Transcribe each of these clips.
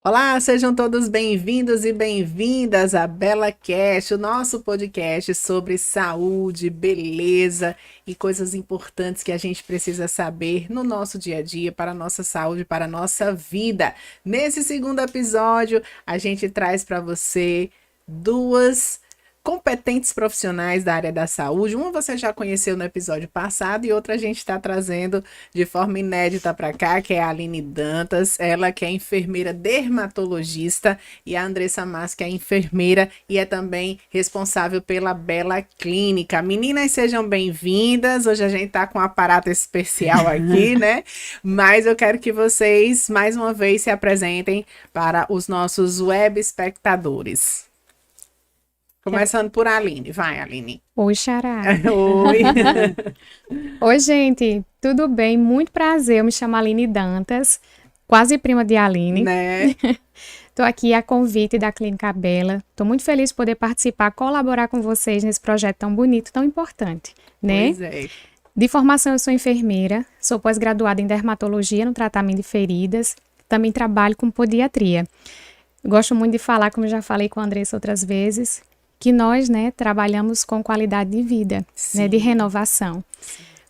Olá, sejam todos bem-vindos e bem-vindas à Bela Cast, o nosso podcast sobre saúde, beleza e coisas importantes que a gente precisa saber no nosso dia a dia, para a nossa saúde, para a nossa vida. Nesse segundo episódio, a gente traz para você duas competentes profissionais da área da saúde. Uma você já conheceu no episódio passado e outra a gente está trazendo de forma inédita para cá, que é a Aline Dantas, ela que é enfermeira dermatologista, e a Andressa Mas, que é enfermeira e é também responsável pela Bela Clínica. Meninas, sejam bem-vindas. Hoje a gente está com um aparato especial aqui, né? Mas eu quero que vocês, mais uma vez, se apresentem para os nossos web espectadores. Começando por Aline. Vai, Aline. Oi, Xará. Oi. Oi, gente. Tudo bem? Muito prazer. Eu me chamo Aline Dantas, quase prima de Aline. Né? Estou aqui a convite da Clínica Bela. Estou muito feliz de poder participar, colaborar com vocês nesse projeto tão bonito, tão importante, né? Pois é. De formação, eu sou enfermeira, sou pós-graduada em dermatologia no tratamento de feridas, também trabalho com podiatria. Gosto muito de falar, como eu já falei com a Andressa outras vezes, que nós, né, trabalhamos com qualidade de vida, né, de Sim. renovação.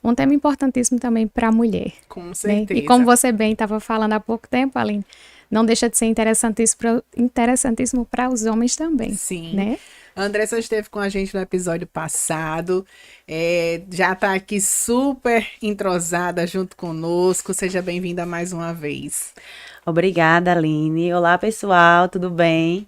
Um tema importantíssimo também para a mulher, Com né? E certeza. como você bem estava falando há pouco tempo, Aline, não deixa de ser interessantíssimo para os homens também, Sim. né? A Andressa esteve com a gente no episódio passado, já está aqui super entrosada junto conosco. Seja bem-vinda mais uma vez. Obrigada, Aline. Olá, pessoal, tudo bem?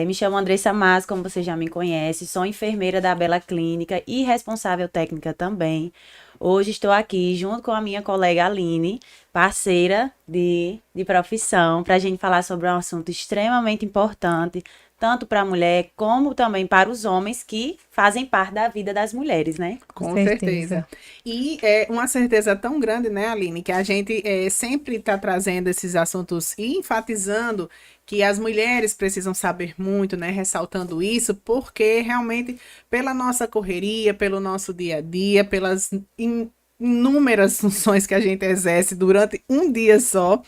Me chamo Andressa Mas, como você já me conhece, sou enfermeira da Bela Clínica e responsável técnica também. Hoje estou aqui junto com a minha colega Aline, parceira de profissão, para a gente falar sobre um assunto extremamente importante, tanto para a mulher como também para os homens que fazem parte da vida das mulheres, né? Com Certeza. certeza. E é uma certeza tão grande, né, Aline, que a gente sempre está trazendo esses assuntos e enfatizando que as mulheres precisam saber muito, né, ressaltando isso, porque realmente, pela nossa correria, pelo nosso dia a dia, pelas inúmeras funções que a gente exerce durante um dia só,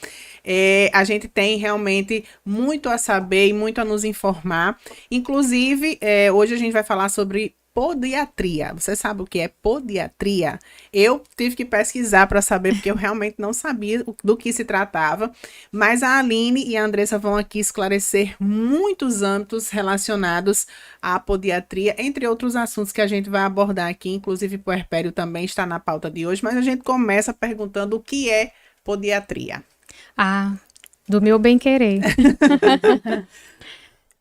a gente tem realmente muito a saber e muito a nos informar. Inclusive, hoje a gente vai falar sobre podiatria. Você sabe o que é podiatria? Eu tive que pesquisar para saber, porque eu realmente não sabia do que se tratava. Mas a Aline e a Andressa vão aqui esclarecer muitos âmbitos relacionados à podiatria, entre outros assuntos que a gente vai abordar aqui. Inclusive, puerpério também está na pauta de hoje. Mas a gente começa perguntando o que é podiatria. Ah, do meu bem-querer.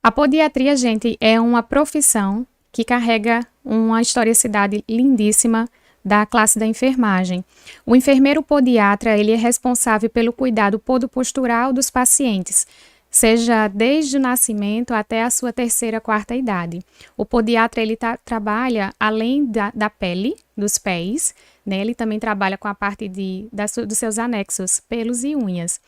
A podiatria, gente, é uma profissão que carrega uma historicidade lindíssima da classe da enfermagem. O enfermeiro podiatra, ele é responsável pelo cuidado podopostural dos pacientes, seja desde o nascimento até a sua terceira, quarta idade. O podiatra, ele trabalha além da pele, dos pés, né? Ele também trabalha com a parte dos seus anexos, pelos e unhas.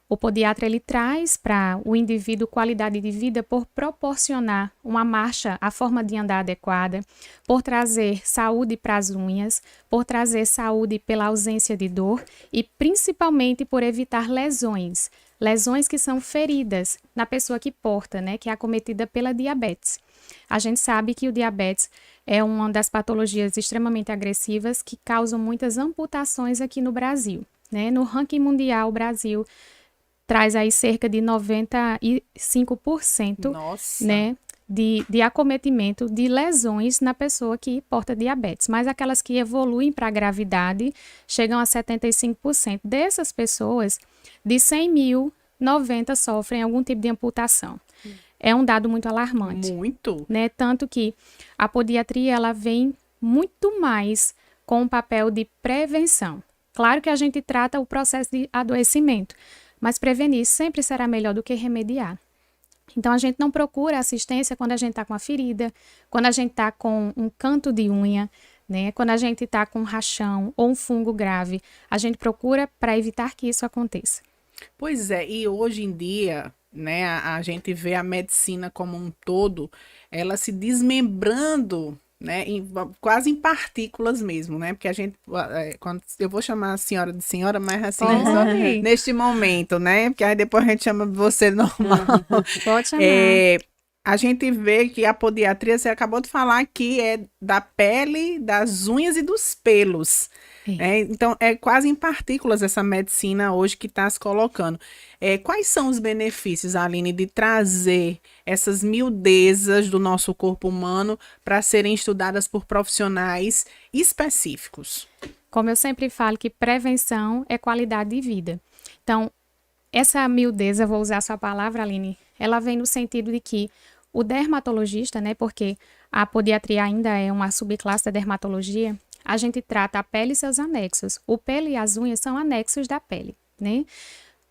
O podiatra ele traz para o indivíduo qualidade de vida por proporcionar uma marcha, a forma de andar adequada, por trazer saúde para as unhas, por trazer saúde pela ausência de dor e principalmente por evitar lesões. Lesões que são feridas na pessoa que porta, né, que é acometida pela diabetes. A gente sabe que o diabetes é uma das patologias extremamente agressivas que causam muitas amputações aqui no Brasil, né? No ranking mundial, o Brasil traz aí cerca de 95%, Nossa. né, de acometimento de lesões na pessoa que porta diabetes. Mas aquelas que evoluem para a gravidade chegam a 75%. Dessas pessoas, de 100 mil, 90 sofrem algum tipo de amputação. É um dado muito alarmante. Muito. Né? Tanto que a podiatria ela vem muito mais com o papel de prevenção. Claro que a gente trata o processo de adoecimento, mas prevenir sempre será melhor do que remediar. Então, a gente não procura assistência quando a gente está com a ferida, quando a gente está com um canto de unha, né? Quando a gente está com um rachão ou um fungo grave. A gente procura para evitar que isso aconteça. Pois é, e hoje em dia, né, a gente vê a medicina como um todo, ela se desmembrando, né? Quase em partículas mesmo, né? Porque a gente, quando eu vou chamar a senhora de senhora, mas assim, só Pode, neste momento, né? Porque aí depois a gente chama você normal. pode chamar. A gente vê que a podiatria, você acabou de falar que é da pele, das unhas e dos pelos. É. Então, é quase em partículas essa medicina hoje que está se colocando. Quais são os benefícios, Aline, de trazer essas miudezas do nosso corpo humano para serem estudadas por profissionais específicos? Como eu sempre falo que prevenção é qualidade de vida. Então, essa miudeza, vou usar a sua palavra, Aline, ela vem no sentido de que o dermatologista, né, porque a podiatria ainda é uma subclasse da dermatologia, a gente trata a pele e seus anexos. O pelo e as unhas são anexos da pele, né?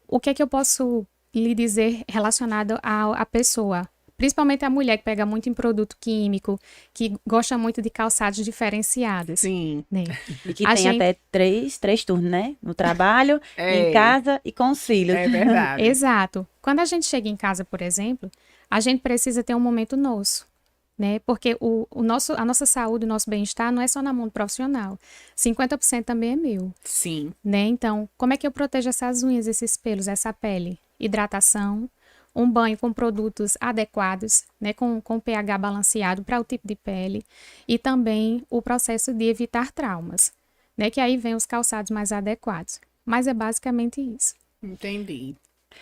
O que é que eu posso lhe dizer relacionado à pessoa? Principalmente a mulher que pega muito em produto químico, que gosta muito de calçados diferenciados, Sim. né? E que A tem gente- até três turnos, né? No trabalho, em É, casa e com os filhos. é verdade. Exato. Quando a gente chega em casa, por exemplo, a gente precisa ter um momento nosso, né? Porque a nossa saúde, o nosso bem-estar não é só na mão do profissional. 50% também é meu, Sim. né? Então, como é que eu protejo essas unhas, esses pelos, essa pele? Hidratação, um banho com produtos adequados, né? Com pH balanceado para o tipo de pele e também o processo de evitar traumas, né? Que aí vem os calçados mais adequados. Mas é basicamente isso. Entendi.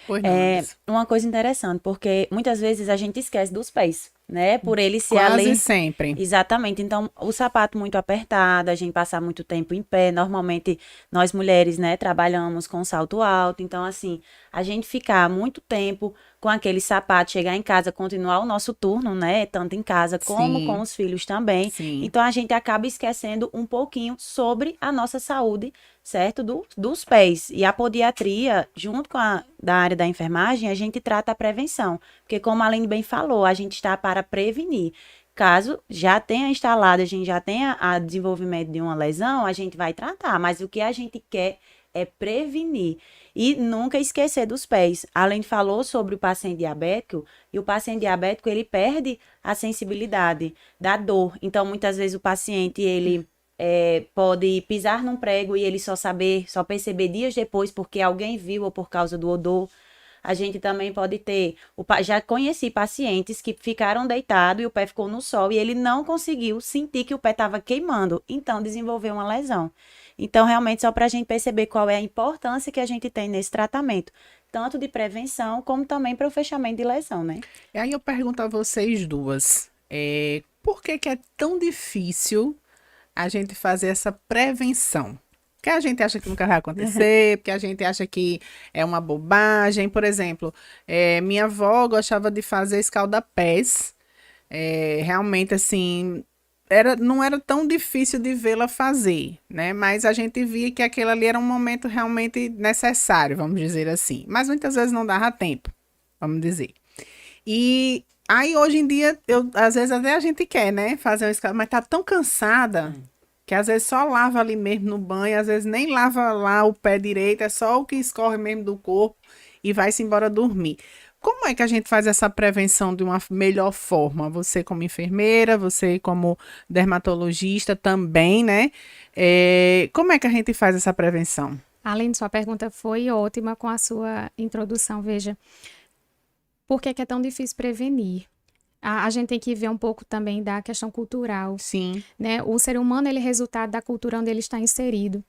Pois não, É Anderson. uma coisa interessante, porque muitas vezes a gente esquece dos pés, né? Por ele ser Quase sempre. Exatamente. Então, o sapato muito apertado, a gente passar muito tempo em pé. Normalmente, nós mulheres, né, trabalhamos com salto alto. Então, assim, a gente ficar muito tempo com aquele sapato, chegar em casa, continuar o nosso turno, né? Tanto em casa como com Sim, os filhos também. sim. Então, a gente acaba esquecendo um pouquinho sobre a nossa saúde, certo? Dos pés. E a podiatria, junto com a da área da enfermagem, a gente trata a prevenção. Porque, como a Aline bem falou, a gente está para prevenir. Caso já tenha instalado, a gente já tenha a desenvolvimento de uma lesão, a gente vai tratar. Mas o que a gente quer é prevenir. E nunca esquecer dos pés. Além falou sobre o paciente diabético, e o paciente diabético, ele perde a sensibilidade da dor. Então, muitas vezes o paciente, ele pode pisar num prego e ele só perceber dias depois porque alguém viu ou por causa do odor. A gente também pode ter, já conheci pacientes que ficaram deitados e o pé ficou no sol e ele não conseguiu sentir que o pé estava queimando, então desenvolveu uma lesão. Então, realmente, só para a gente perceber qual é a importância que a gente tem nesse tratamento, tanto de prevenção como também para o fechamento de lesão, né? E aí eu pergunto a vocês duas, por que que é tão difícil a gente fazer essa prevenção? Porque a gente acha que nunca vai acontecer, porque a gente acha que é uma bobagem. Por exemplo, minha avó gostava de fazer escalda-pés. Realmente, assim, não era tão difícil de vê-la fazer, né? Mas a gente via que aquele ali era um momento realmente necessário, vamos dizer assim. Mas muitas vezes não dava tempo, vamos dizer. E aí, hoje em dia, às vezes até a gente quer, né? Fazer uma escala, mas tá tão cansada que às vezes só lava ali mesmo no banho, às vezes nem lava lá o pé direito, é só o que escorre mesmo do corpo e vai-se embora dormir. Como é que a gente faz essa prevenção de uma melhor forma? Você como enfermeira, você como dermatologista também, né? Como é que a gente faz essa prevenção? Além de sua pergunta foi ótima com a sua introdução, veja. Por que que é tão difícil prevenir? A gente tem que ver um pouco também da questão cultural, Sim, né? O ser humano, ele é resultado da cultura onde ele está inserido.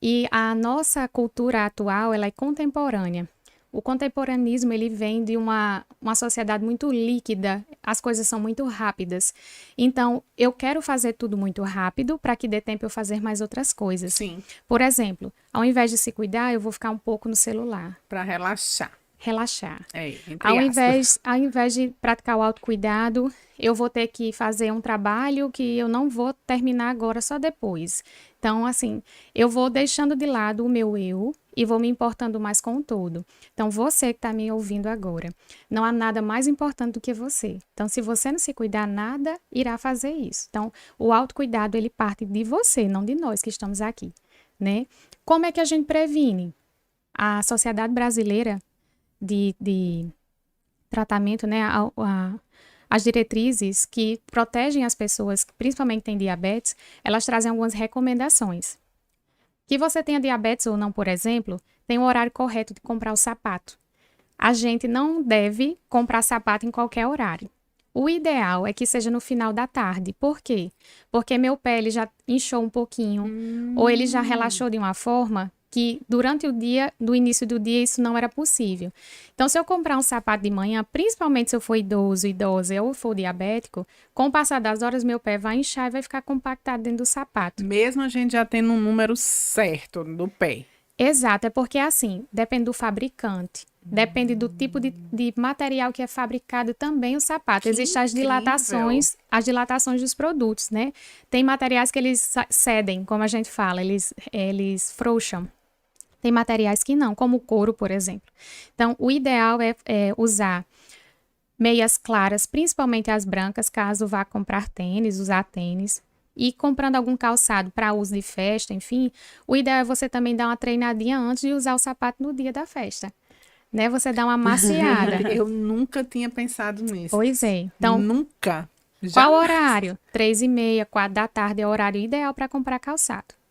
E a nossa cultura atual, ela é contemporânea. O contemporaneismo, ele vem de uma sociedade muito líquida, as coisas são muito rápidas. Então, eu quero fazer tudo muito rápido para que dê tempo eu fazer mais outras coisas. sim, Por exemplo, ao invés de se cuidar, eu vou ficar um pouco no celular, para relaxar. relaxar. Entre Ao aspas. invés de praticar o autocuidado, eu vou ter que fazer um trabalho que eu não vou terminar agora, só depois. Então, assim, eu vou deixando de lado o meu eu e vou me importando mais com o todo. Então, você que está me ouvindo agora, não há nada mais importante do que você. Então, se você não se cuidar, nada irá fazer isso. Então, o autocuidado, ele parte de você, não de nós que estamos aqui, né? Como é que a gente previne? A Sociedade Brasileira de tratamento, né, as diretrizes que protegem as pessoas, principalmente que têm diabetes, elas trazem algumas recomendações. Que você tenha diabetes ou não, por exemplo, tem um horário correto de comprar o sapato. A gente não deve comprar sapato em qualquer horário. O ideal é que seja no final da tarde. Por quê? Porque meu pé ele já inchou um pouquinho, ou ele já relaxou de uma forma que durante o dia, do início do dia, isso não era possível. Então, se eu comprar um sapato de manhã, principalmente se eu for idoso, idosa ou for diabético, com o passar das horas, meu pé vai inchar e vai ficar compactado dentro do sapato. Mesmo a gente já tendo um número certo do pé. Exato, é porque assim, depende do fabricante, depende do tipo de material que é fabricado também o sapato. Que Existem as dilatações dos produtos, né? Tem materiais que eles cedem, como a gente fala, eles frouxam. Tem materiais que não, como o couro, por exemplo. Então, o ideal é usar meias claras, principalmente as brancas, caso vá comprar tênis, usar tênis. E comprando algum calçado para uso de festa, enfim, o ideal é você também dar uma treinadinha antes de usar o sapato no dia da festa, né? Você dá uma maciada. Eu nunca tinha pensado nisso. Pois é. Então, Nunca. qual horário? 3h30, 4 da tarde é o horário ideal para comprar calçado.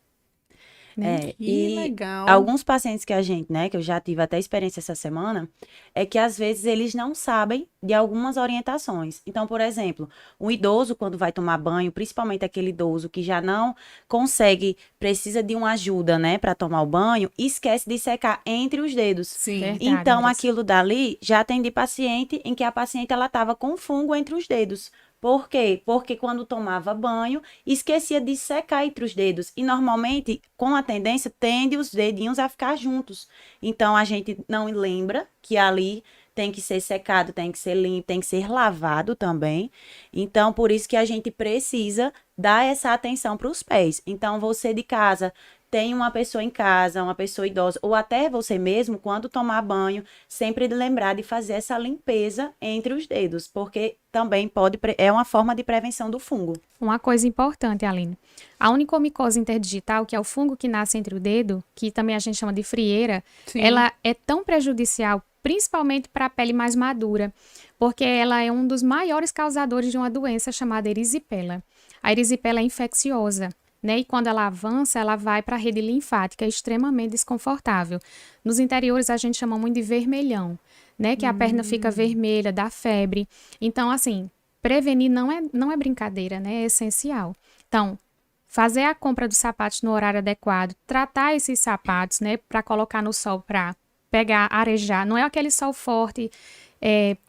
Que e legal. alguns pacientes que a gente, né, que eu já tive até experiência essa semana, é que às vezes eles não sabem de algumas orientações. Então, por exemplo, um idoso quando vai tomar banho, principalmente aquele idoso que já não consegue, precisa de uma ajuda, né, para tomar o banho, esquece de secar entre os dedos. Sim. Verdade, Então, Andressa. aquilo dali já atendi paciente em que a paciente ela estava com fungo entre os dedos. Por quê? Porque quando tomava banho, esquecia de secar entre os dedos. E normalmente, com a tendência, tende os dedinhos a ficar juntos. Então, a gente não lembra que ali tem que ser secado, tem que ser limpo, tem que ser lavado também. Então, por isso que a gente precisa dar essa atenção para os pés. Então, você de casa tem uma pessoa em casa, uma pessoa idosa, ou até você mesmo, quando tomar banho, sempre lembrar de fazer essa limpeza entre os dedos, porque também é uma forma de prevenção do fungo. Uma coisa importante, Aline. A onicomicose interdigital, que é o fungo que nasce entre o dedo, que também a gente chama de frieira, Sim. ela é tão prejudicial, principalmente para a pele mais madura, porque ela é um dos maiores causadores de uma doença chamada erisipela. A erisipela é infecciosa, né? E quando ela avança, ela vai para a rede linfática, é extremamente desconfortável. Nos interiores, a gente chama muito de vermelhão, né? Que a perna fica vermelha, dá febre. Então, assim, prevenir não é brincadeira, né? É essencial. Então, fazer a compra dos sapatos no horário adequado, tratar esses sapatos, né? Para colocar no sol, para pegar, arejar. Não é aquele sol forte,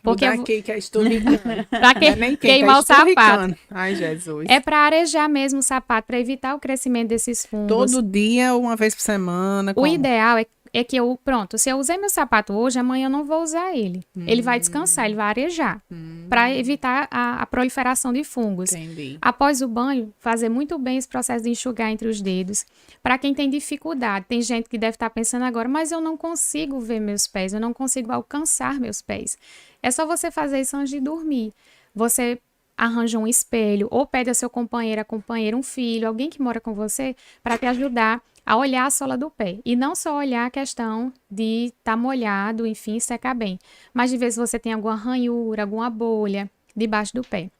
porque Daqui que estou ligando. para queimar o sapato. Ai, Jesus. É para arejar mesmo o sapato, para evitar o crescimento desses fungos. Todo dia, uma vez por semana. O ideal é que se eu usei meu sapato hoje, amanhã eu não vou usar ele. Ele vai descansar, ele vai arejar, para evitar a proliferação de fungos. Entendi. Após o banho, fazer muito bem esse processo de enxugar entre os dedos. Para quem tem dificuldade, tem gente que deve estar pensando agora, mas eu não consigo ver meus pés, eu não consigo alcançar meus pés. É só você fazer isso antes de dormir. Você arranja um espelho ou pede ao seu companheiro, a companheira, um filho, alguém que mora com você, para te ajudar a olhar a sola do pé. E não só olhar a questão de estar molhado, enfim, secar bem. Mas de vez você tem alguma ranhura, alguma bolha debaixo do pé.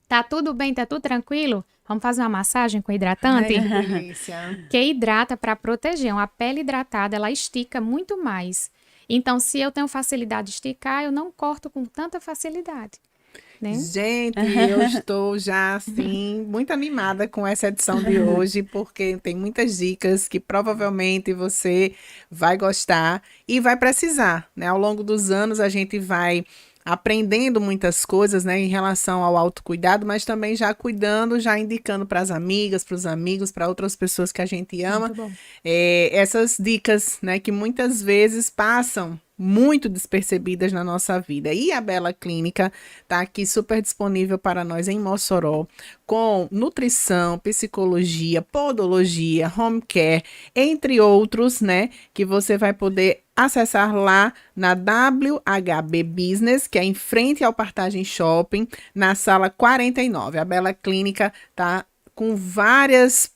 Tá tudo bem? Tá tudo tranquilo? Vamos fazer uma massagem com hidratante? Ai, que delícia. Que hidrata para proteger. Uma pele hidratada, ela estica muito mais. Então, se eu tenho facilidade de esticar, eu não corto com tanta facilidade. Né? Gente, eu estou já, assim, muito animada com essa edição de hoje, porque tem muitas dicas que provavelmente você vai gostar e vai precisar, né? Ao longo dos anos, a gente vai aprendendo muitas coisas, né, em relação ao autocuidado, mas também já cuidando, já indicando para as amigas, para os amigos, para outras pessoas que a gente ama, Muito bom. essas dicas, né, que muitas vezes passam muito despercebidas na nossa vida. E a Bela Clínica está aqui super disponível para nós em Mossoró, com nutrição, psicologia, podologia, home care, entre outros, né, que você vai poder acessar lá na WHB Business, que é em frente ao Partagem Shopping, na sala 49. A Bela Clínica tá com várias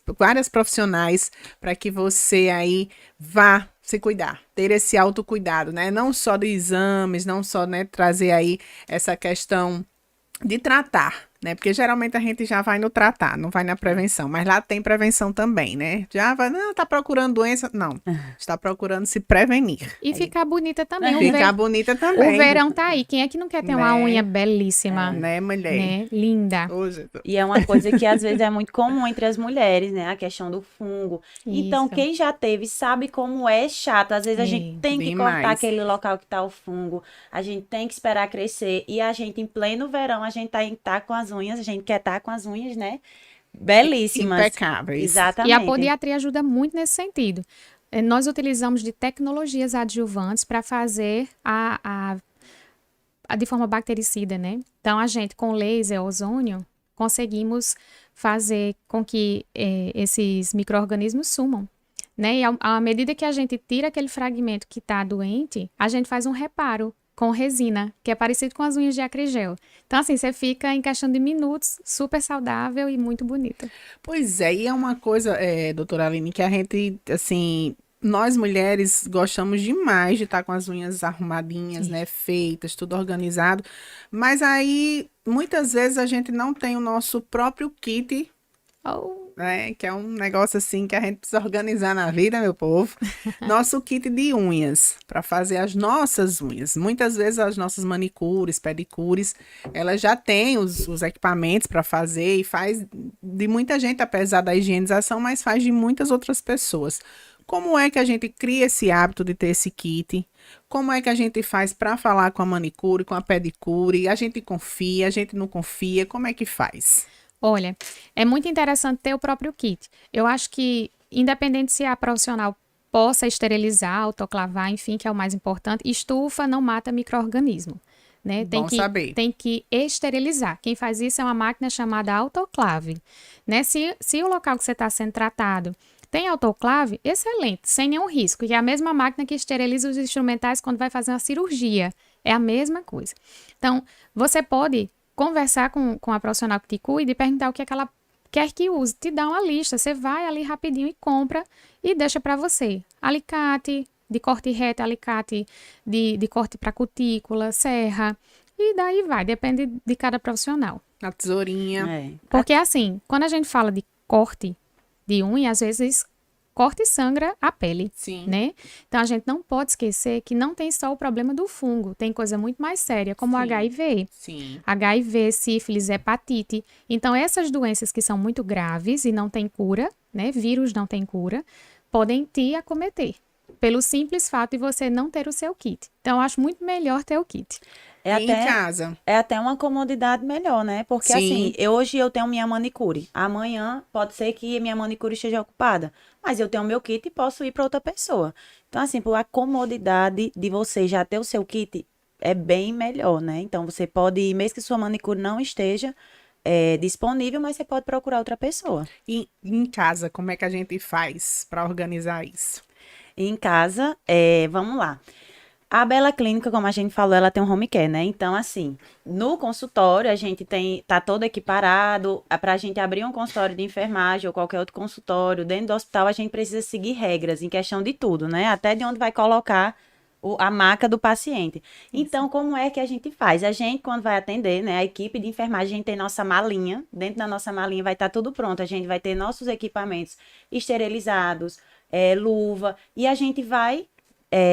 profissionais para que você aí vá se cuidar, ter esse autocuidado, né? Não só de exames, não só, né, trazer aí essa questão de tratar, né? Porque geralmente a gente já vai no tratar, não vai na prevenção, mas lá tem prevenção também, né? Já vai, não, tá procurando doença, não, está procurando se prevenir. E ficar bonita também. Ficar bonita O também, verão tá aí. Quem é que não quer ter uma Né? unha belíssima, né, mulher? né? Linda. Hoje, E é uma coisa que às vezes é muito comum entre as mulheres, né? A questão do fungo. Então, Isso. quem já teve sabe como é chato. Às vezes a gente tem que demais. cortar aquele local que tá o fungo. A gente tem que esperar crescer. E a gente, em pleno verão, a gente tá com as unhas. A gente quer estar com as unhas, né? Belíssimas. Impecáveis. E a Exatamente. podiatria ajuda muito nesse sentido. Nós utilizamos de tecnologias adjuvantes para fazer de forma bactericida, né? Então, a gente, com laser ozônio, conseguimos fazer com que esses micro-organismos sumam, né? E à medida que a gente tira aquele fragmento que está doente, a gente faz um reparo com resina, que é parecido com as unhas de acrigel. Então, assim, você fica em questão de minutos, super saudável e muito bonita. Pois é, e é uma coisa, doutora Aline, que a gente, assim, nós mulheres gostamos demais de estar com as unhas arrumadinhas, né, feitas, tudo organizado, mas aí, muitas vezes a gente não tem o nosso próprio kit, Oh, né, que é um negócio assim que a gente precisa organizar na vida, meu povo. Nosso kit de unhas, para fazer as nossas unhas. Muitas vezes as nossas manicures, pedicures, elas já têm os equipamentos para fazer e faz de muita gente, apesar da higienização, mas faz de muitas outras pessoas. Como é que a gente cria esse hábito de ter esse kit? Como é que a gente faz para falar com a manicure, com a pedicure? A gente confia, a gente não confia? Como é que faz? olha, é muito interessante ter o próprio kit. Eu acho que, independente se a profissional possa esterilizar, autoclavar, enfim, que é o mais importante, estufa não mata micro-organismo, né? Bom saber. Tem que esterilizar. Quem faz isso é uma máquina chamada autoclave, né? Se o local que você está sendo tratado tem autoclave, excelente, sem nenhum risco. E é a mesma máquina que esteriliza os instrumentais quando vai fazer uma cirurgia. É a mesma coisa. Então, você pode conversar com a profissional que te cuida e perguntar o que é que ela quer que use. Te dá uma lista, você vai ali rapidinho e compra e deixa para você. Alicate de corte reto, alicate de corte para cutícula, serra, e daí vai, depende de cada profissional. A tesourinha. É. Porque assim, quando a gente fala de corte de unha, às vezes corte e sangra a pele, Sim. né? Então a gente não pode esquecer que não tem só o problema do fungo, tem coisa muito mais séria, como o Sim. HIV. Sim. HIV, sífilis, hepatite. Então essas doenças que são muito graves e não têm cura, né? Vírus não tem cura, podem te acometer. Pelo simples fato de você não ter o seu kit. Então, eu acho muito melhor ter o kit. Em casa. É até uma comodidade melhor, né? Porque Sim. assim, hoje eu tenho minha manicure. Amanhã pode ser que minha manicure esteja ocupada. Mas eu tenho meu kit e posso ir para outra pessoa. Então, assim, por a comodidade de você já ter o seu kit é bem melhor, né? Então, você pode ir, mesmo que sua manicure não esteja disponível, mas você pode procurar outra pessoa. E em casa, como é que a gente faz para organizar isso? Em casa, vamos lá. A Bela Clínica, como a gente falou, ela tem um home care, né? Então, assim, no consultório, a gente tá todo equiparado. Para a gente abrir um consultório de enfermagem ou qualquer outro consultório dentro do hospital, a gente precisa seguir regras em questão de tudo, né? Até de onde vai colocar a maca do paciente. Então, como é que a gente faz? A gente, quando vai atender, né? A equipe de enfermagem, a gente tem nossa malinha. Dentro da nossa malinha vai estar tudo pronto. A gente vai ter nossos equipamentos esterilizados, luva, e a gente vai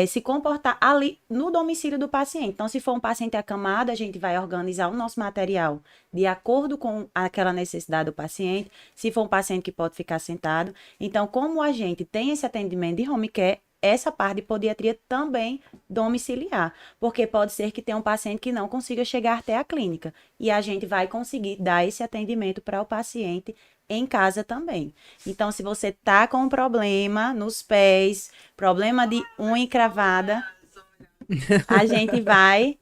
se comportar ali no domicílio do paciente. Então, se for um paciente acamado, a gente vai organizar o nosso material de acordo com aquela necessidade do paciente. Se for um paciente que pode ficar sentado. Então, como a gente tem esse atendimento de home care, essa parte de podiatria também domiciliar, porque pode ser que tenha um paciente que não consiga chegar até a clínica, e a gente vai conseguir dar esse atendimento para o paciente em casa também. Então, se você tá com um problema nos pés, problema de unha encravada, a gente vai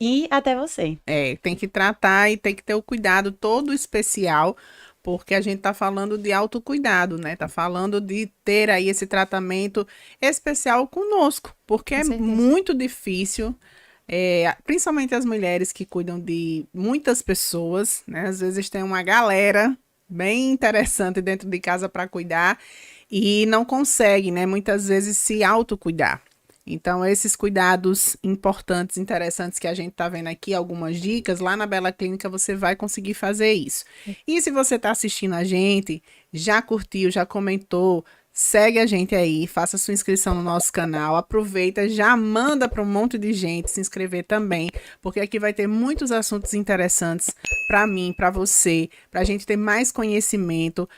ir até você. Tem que tratar e tem que ter o cuidado todo especial, porque a gente tá falando de autocuidado, né? Tá falando de ter aí esse tratamento especial conosco, porque é certeza. muito difícil, principalmente as mulheres que cuidam de muitas pessoas, né? Às vezes tem uma galera bem interessante dentro de casa para cuidar e não consegue, né? Muitas vezes se autocuidar. Então, esses cuidados importantes, interessantes que a gente tá vendo aqui, algumas dicas, lá na Bela Clínica você vai conseguir fazer isso. E se você tá assistindo a gente, já curtiu, já comentou, segue a gente aí, faça sua inscrição no nosso canal, aproveita, já manda para um monte de gente se inscrever também, porque aqui vai ter muitos assuntos interessantes para mim, para você, para a gente ter mais conhecimento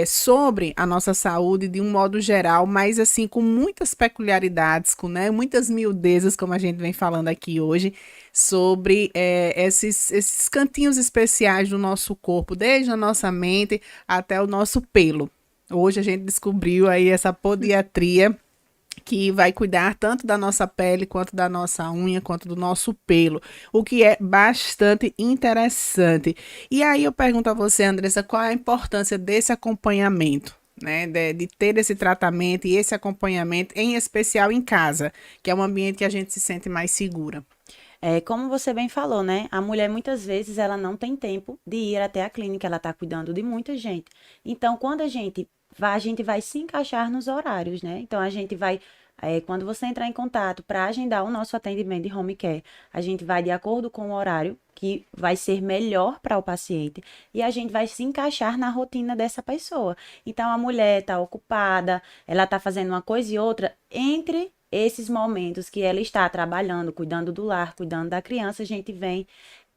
sobre a nossa saúde de um modo geral, mas assim, com muitas peculiaridades, com muitas miudezas, como a gente vem falando aqui hoje, sobre esses cantinhos especiais do nosso corpo, desde a nossa mente até o nosso pelo. Hoje a gente descobriu aí essa podiatria que vai cuidar tanto da nossa pele, quanto da nossa unha, quanto do nosso pelo, o que é bastante interessante. E aí eu pergunto a você, Andressa, qual é a importância desse acompanhamento, né, de ter esse tratamento e esse acompanhamento, em especial em casa, que é um ambiente que a gente se sente mais segura. Como você bem falou, né? A mulher muitas vezes ela não tem tempo de ir até a clínica, ela está cuidando de muita gente. Então, quando a gente vai se encaixar nos horários, né? Então, a gente vai, quando você entrar em contato para agendar o nosso atendimento de home care, a gente vai de acordo com o horário que vai ser melhor para o paciente e a gente vai se encaixar na rotina dessa pessoa. Então, a mulher está ocupada, ela está fazendo uma coisa e outra entre esses momentos que ela está trabalhando, cuidando do lar, cuidando da criança, a gente vem,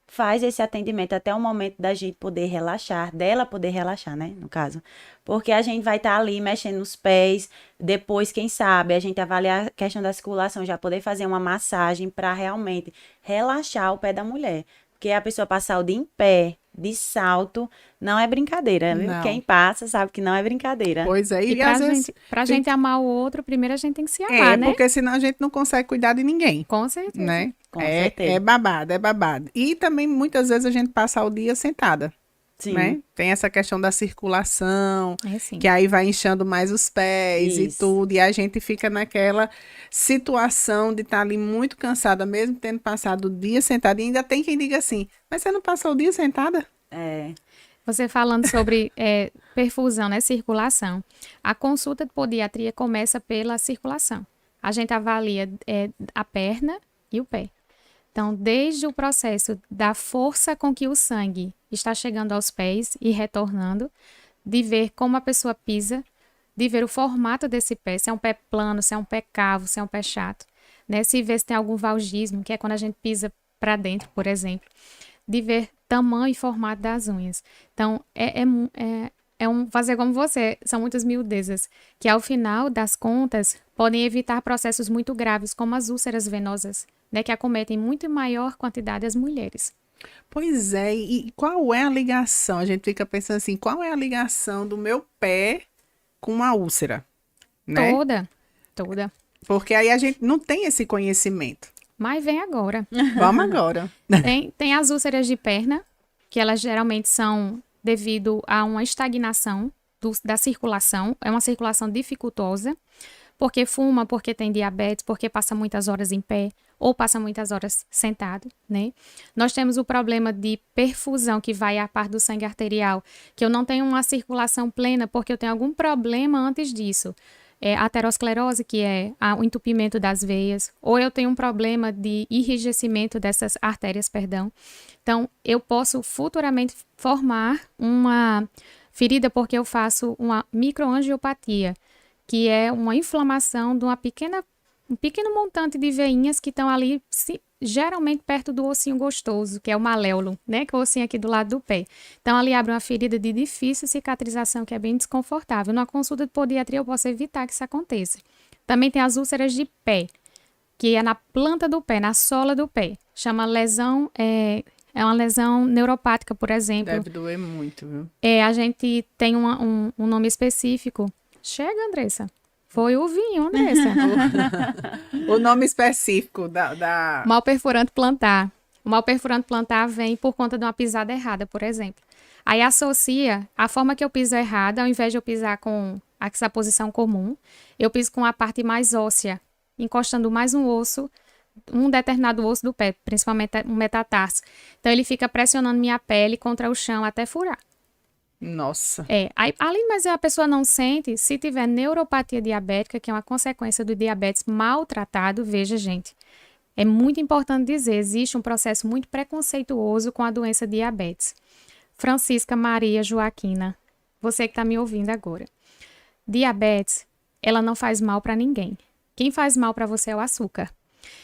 faz esse atendimento até o momento da gente poder relaxar, dela poder relaxar, né, no caso. Porque a gente vai estar ali mexendo nos pés, depois, quem sabe, a gente avaliar a questão da circulação, já poder fazer uma massagem para realmente relaxar o pé da mulher. Porque a pessoa passar o dia em pé, de salto, não é brincadeira, viu? Não. Quem passa sabe que não é brincadeira. Pois é, E às vezes pra gente amar o outro, primeiro a gente tem que se amar, né? porque senão a gente não consegue cuidar de ninguém, Com certeza. né? Com certeza. É babado, é babado. E também muitas vezes a gente passa o dia sentada, Sim. né? Tem essa questão da circulação, É sim. que aí vai inchando mais os pés e Isso. tudo, e a gente fica naquela situação de estar ali muito cansada, mesmo tendo passado o dia sentada, e ainda tem quem diga assim, mas você não passou o dia sentada? É, Você falando sobre perfusão, né, circulação. A consulta de podiatria começa pela circulação. A gente avalia a perna e o pé. Então, desde o processo da força com que o sangue está chegando aos pés e retornando, de ver como a pessoa pisa, de ver o formato desse pé, se é um pé plano, se é um pé cavo, se é um pé chato, né? Se vê se tem algum valgismo, que é quando a gente pisa para dentro, por exemplo, de ver tamanho e formato das unhas. Então, fazer como você, são muitas miudezas, que ao final das contas podem evitar processos muito graves, como as úlceras venosas, né, que acometem muito maior quantidade as mulheres. Pois é, e qual é a ligação? A gente fica pensando assim, qual é a ligação do meu pé com uma úlcera, né? Toda. Porque aí a gente não tem esse conhecimento. Mas vem agora. Vamos agora. Tem as úlceras de perna, que elas geralmente são devido a uma estagnação da circulação, é uma circulação dificultosa, porque fuma, porque tem diabetes, porque passa muitas horas em pé, ou passa muitas horas sentado, né? Nós temos o problema de perfusão, que vai à parte do sangue arterial, que eu não tenho uma circulação plena, porque eu tenho algum problema antes disso. Aterosclerose, que é o entupimento das veias, ou eu tenho um problema de enrijecimento dessas artérias, perdão. Então, eu posso futuramente formar uma ferida porque eu faço uma microangiopatia, que é uma inflamação de um pequeno montante de veinhas que estão ali, geralmente perto do ossinho gostoso, que é o maléolo, né? Que é o ossinho aqui do lado do pé. Então, ali abre uma ferida de difícil cicatrização, que é bem desconfortável. Numa consulta de podiatria, eu posso evitar que isso aconteça. Também tem as úlceras de pé, que é na planta do pé, na sola do pé. Chama lesão, é uma lesão neuropática, por exemplo. Deve doer muito, viu? A gente tem um nome específico. Chega, Andressa. Foi o vinho, Andressa. O nome específico da... Mal perfurante plantar. O mal perfurante plantar vem por conta de uma pisada errada, por exemplo. Aí associa a forma que eu piso errada, ao invés de eu pisar com essa posição comum, eu piso com a parte mais óssea, encostando mais um osso, um determinado osso do pé, principalmente um metatarso. Então ele fica pressionando minha pele contra o chão até furar. Nossa. Além, mas a pessoa não sente, se tiver neuropatia diabética, que é uma consequência do diabetes maltratado, veja, gente, é muito importante dizer, existe um processo muito preconceituoso com a doença diabetes. Francisca Maria Joaquina, você que está me ouvindo agora. Diabetes, ela não faz mal para ninguém. Quem faz mal para você é o açúcar.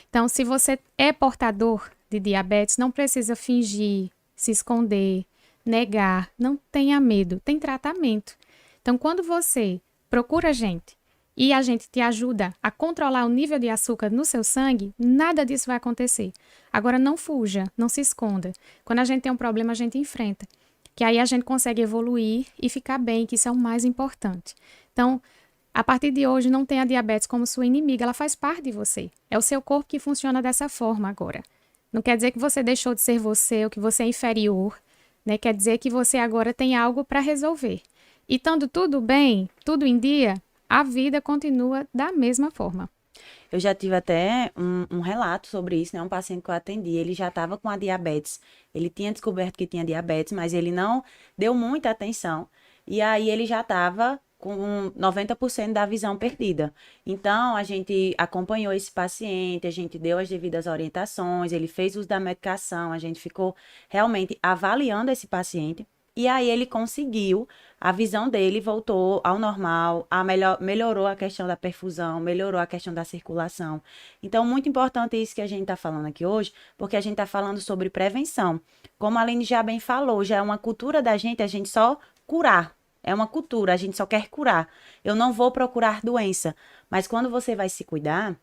Então, se você é portador de diabetes, não precisa fingir, se esconder, negar, não tenha medo, tem tratamento. Então, quando você procura a gente e a gente te ajuda a controlar o nível de açúcar no seu sangue, nada disso vai acontecer. Agora, não fuja, não se esconda. Quando a gente tem um problema, a gente enfrenta. Que aí a gente consegue evoluir e ficar bem, que isso é o mais importante. Então, a partir de hoje, não tenha a diabetes como sua inimiga, ela faz parte de você. É o seu corpo que funciona dessa forma agora. Não quer dizer que você deixou de ser você ou que você é inferior, né? Quer dizer que você agora tem algo para resolver. E estando tudo bem, tudo em dia, a vida continua da mesma forma. Eu já tive até um relato sobre isso, né? Um paciente que eu atendi, ele já estava com a diabetes. Ele tinha descoberto que tinha diabetes, mas ele não deu muita atenção. E aí ele já estava com 90% da visão perdida. Então, a gente acompanhou esse paciente, a gente deu as devidas orientações, ele fez uso da medicação, a gente ficou realmente avaliando esse paciente. E aí ele conseguiu, a visão dele voltou ao normal, melhorou a questão da perfusão, melhorou a questão da circulação. Então, muito importante isso que a gente está falando aqui hoje, porque a gente está falando sobre prevenção. Como a Aline já bem falou, já é uma cultura da gente, a gente só curar. É uma cultura, a gente só quer curar. Eu não vou procurar doença, mas quando você vai se cuidar,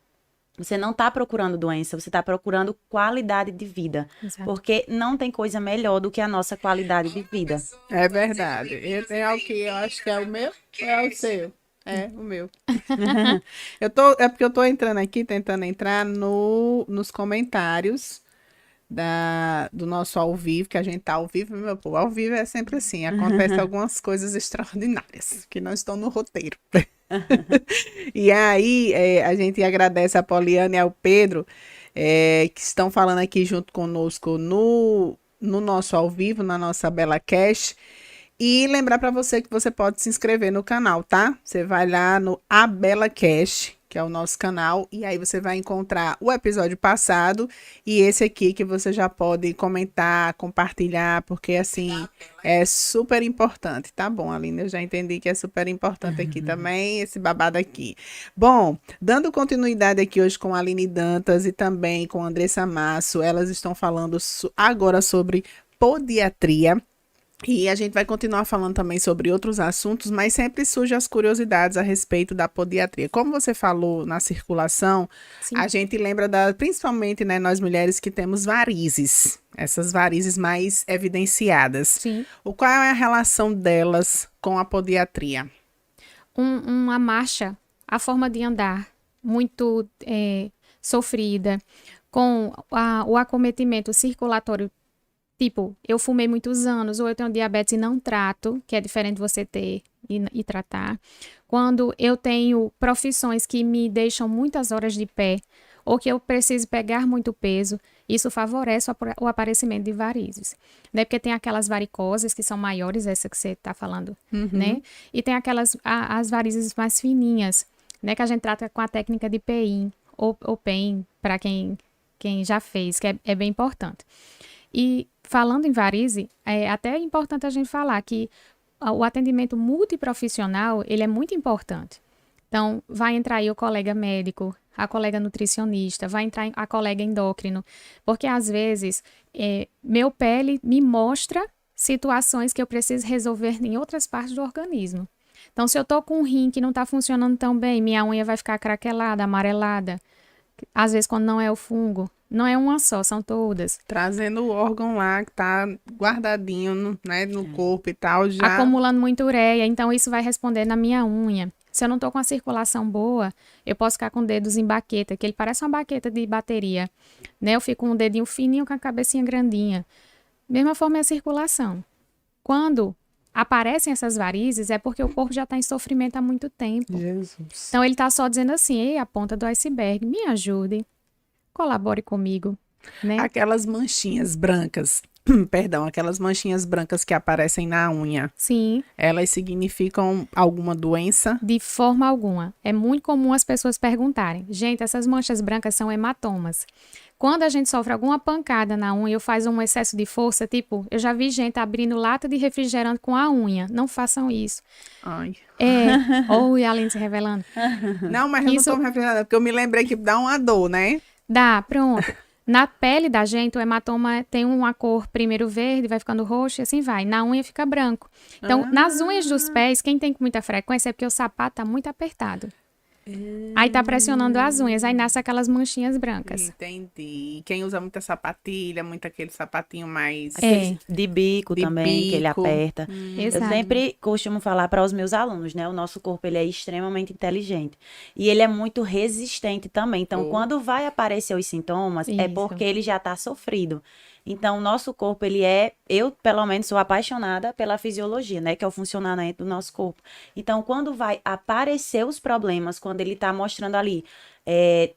você não está procurando doença, você está procurando qualidade de vida. Exato. Porque não tem coisa melhor do que a nossa qualidade de vida. É verdade. Eu tenho algo que eu acho que é o meu ou é o seu? É, o meu. É porque eu tô entrando aqui, tentando entrar nos comentários do nosso ao vivo, que a gente tá ao vivo, meu povo. Ao vivo é sempre assim, acontece algumas coisas extraordinárias que não estão no roteiro. E aí, a gente agradece a Poliana e ao Pedro, que estão falando aqui junto conosco no nosso ao vivo, na nossa Bela Cash. E lembrar para você que você pode se inscrever no canal, tá? Você vai lá no A Bela Cash, que é o nosso canal, e aí você vai encontrar o episódio passado e esse aqui que você já pode comentar, compartilhar, porque assim é super importante. Tá bom, Aline, eu já entendi que é super importante aqui também, esse babado aqui. Bom, dando continuidade aqui hoje com a Aline Dantas e também com a Andressa Masso, elas estão falando agora sobre podiatria. E a gente vai continuar falando também sobre outros assuntos, mas sempre surgem as curiosidades a respeito da podiatria. Como você falou na circulação, Sim. a gente lembra principalmente, né, nós mulheres que temos varizes, essas varizes mais evidenciadas. Sim. Qual é a relação delas com a podiatria? Uma marcha, a forma de andar muito sofrida, com o acometimento circulatório. Tipo, eu fumei muitos anos, ou eu tenho diabetes e não trato, que é diferente de você ter e tratar. Quando eu tenho profissões que me deixam muitas horas de pé, ou que eu preciso pegar muito peso, isso favorece o aparecimento de varizes. Né? Porque tem aquelas varicoses que são maiores, essa que você está falando, né? E tem aquelas, as varizes mais fininhas, né? Que a gente trata com a técnica de PEIN, ou PEIN, para quem já fez, que é bem importante. E falando em varize, é até importante a gente falar que o atendimento multiprofissional, ele é muito importante. Então, vai entrar aí o colega médico, a colega nutricionista, vai entrar a colega endócrino, porque às vezes meu pele me mostra situações que eu preciso resolver em outras partes do organismo. Então, se eu tô com um rim que não tá funcionando tão bem, minha unha vai ficar craquelada, amarelada, às vezes quando não é o fungo. Não é uma só, são todas. Trazendo o órgão lá que tá guardadinho no corpo e tal, já... Acumulando muita ureia, então isso vai responder na minha unha. Se eu não tô com a circulação boa, eu posso ficar com dedos em baqueta, que ele parece uma baqueta de bateria, né? Eu fico com um dedinho fininho com a cabecinha grandinha. Mesma forma é a circulação. Quando aparecem essas varizes, é porque o corpo já está em sofrimento há muito tempo. Jesus. Então ele tá só dizendo assim, ei, a ponta do iceberg, me ajude. Colabore comigo, né? Aquelas manchinhas brancas perdão, aquelas manchinhas brancas que aparecem na unha, Sim, elas significam alguma doença? de forma alguma. É muito comum as pessoas perguntarem: gente, essas manchas brancas são hematomas. Quando a gente sofre alguma pancada na unha ou faz um excesso de força, tipo, eu já vi gente abrindo lata de refrigerante com a unha. Não façam isso. Ai. Ou a Aline se revelando. Não, mas eu não Isso tô me referindo, porque eu me lembrei que dá uma dor, né? dá, pronto. Na pele da gente, o hematoma tem uma cor primeiro verde, vai ficando roxo e assim vai. Na unha fica branco. Então, nas unhas dos pés, quem tem com muita frequência é porque o sapato tá muito apertado. Aí tá pressionando as unhas, aí nasce aquelas manchinhas brancas. Entendi. Quem usa muita sapatilha, muito aquele sapatinho mais Aqueles de bico de também, que ele bico. aperta. Eu Exato. sempre costumo falar para os meus alunos, né? O nosso corpo, ele é extremamente inteligente. E ele é muito resistente também. Então, Oh. quando vai aparecer os sintomas, é Isso. porque ele já está sofrido. Então, o nosso corpo, ele é... Eu, pelo menos, sou apaixonada pela fisiologia, né? Que é o funcionamento do nosso corpo. Então, quando vai aparecer os problemas, quando ele está mostrando ali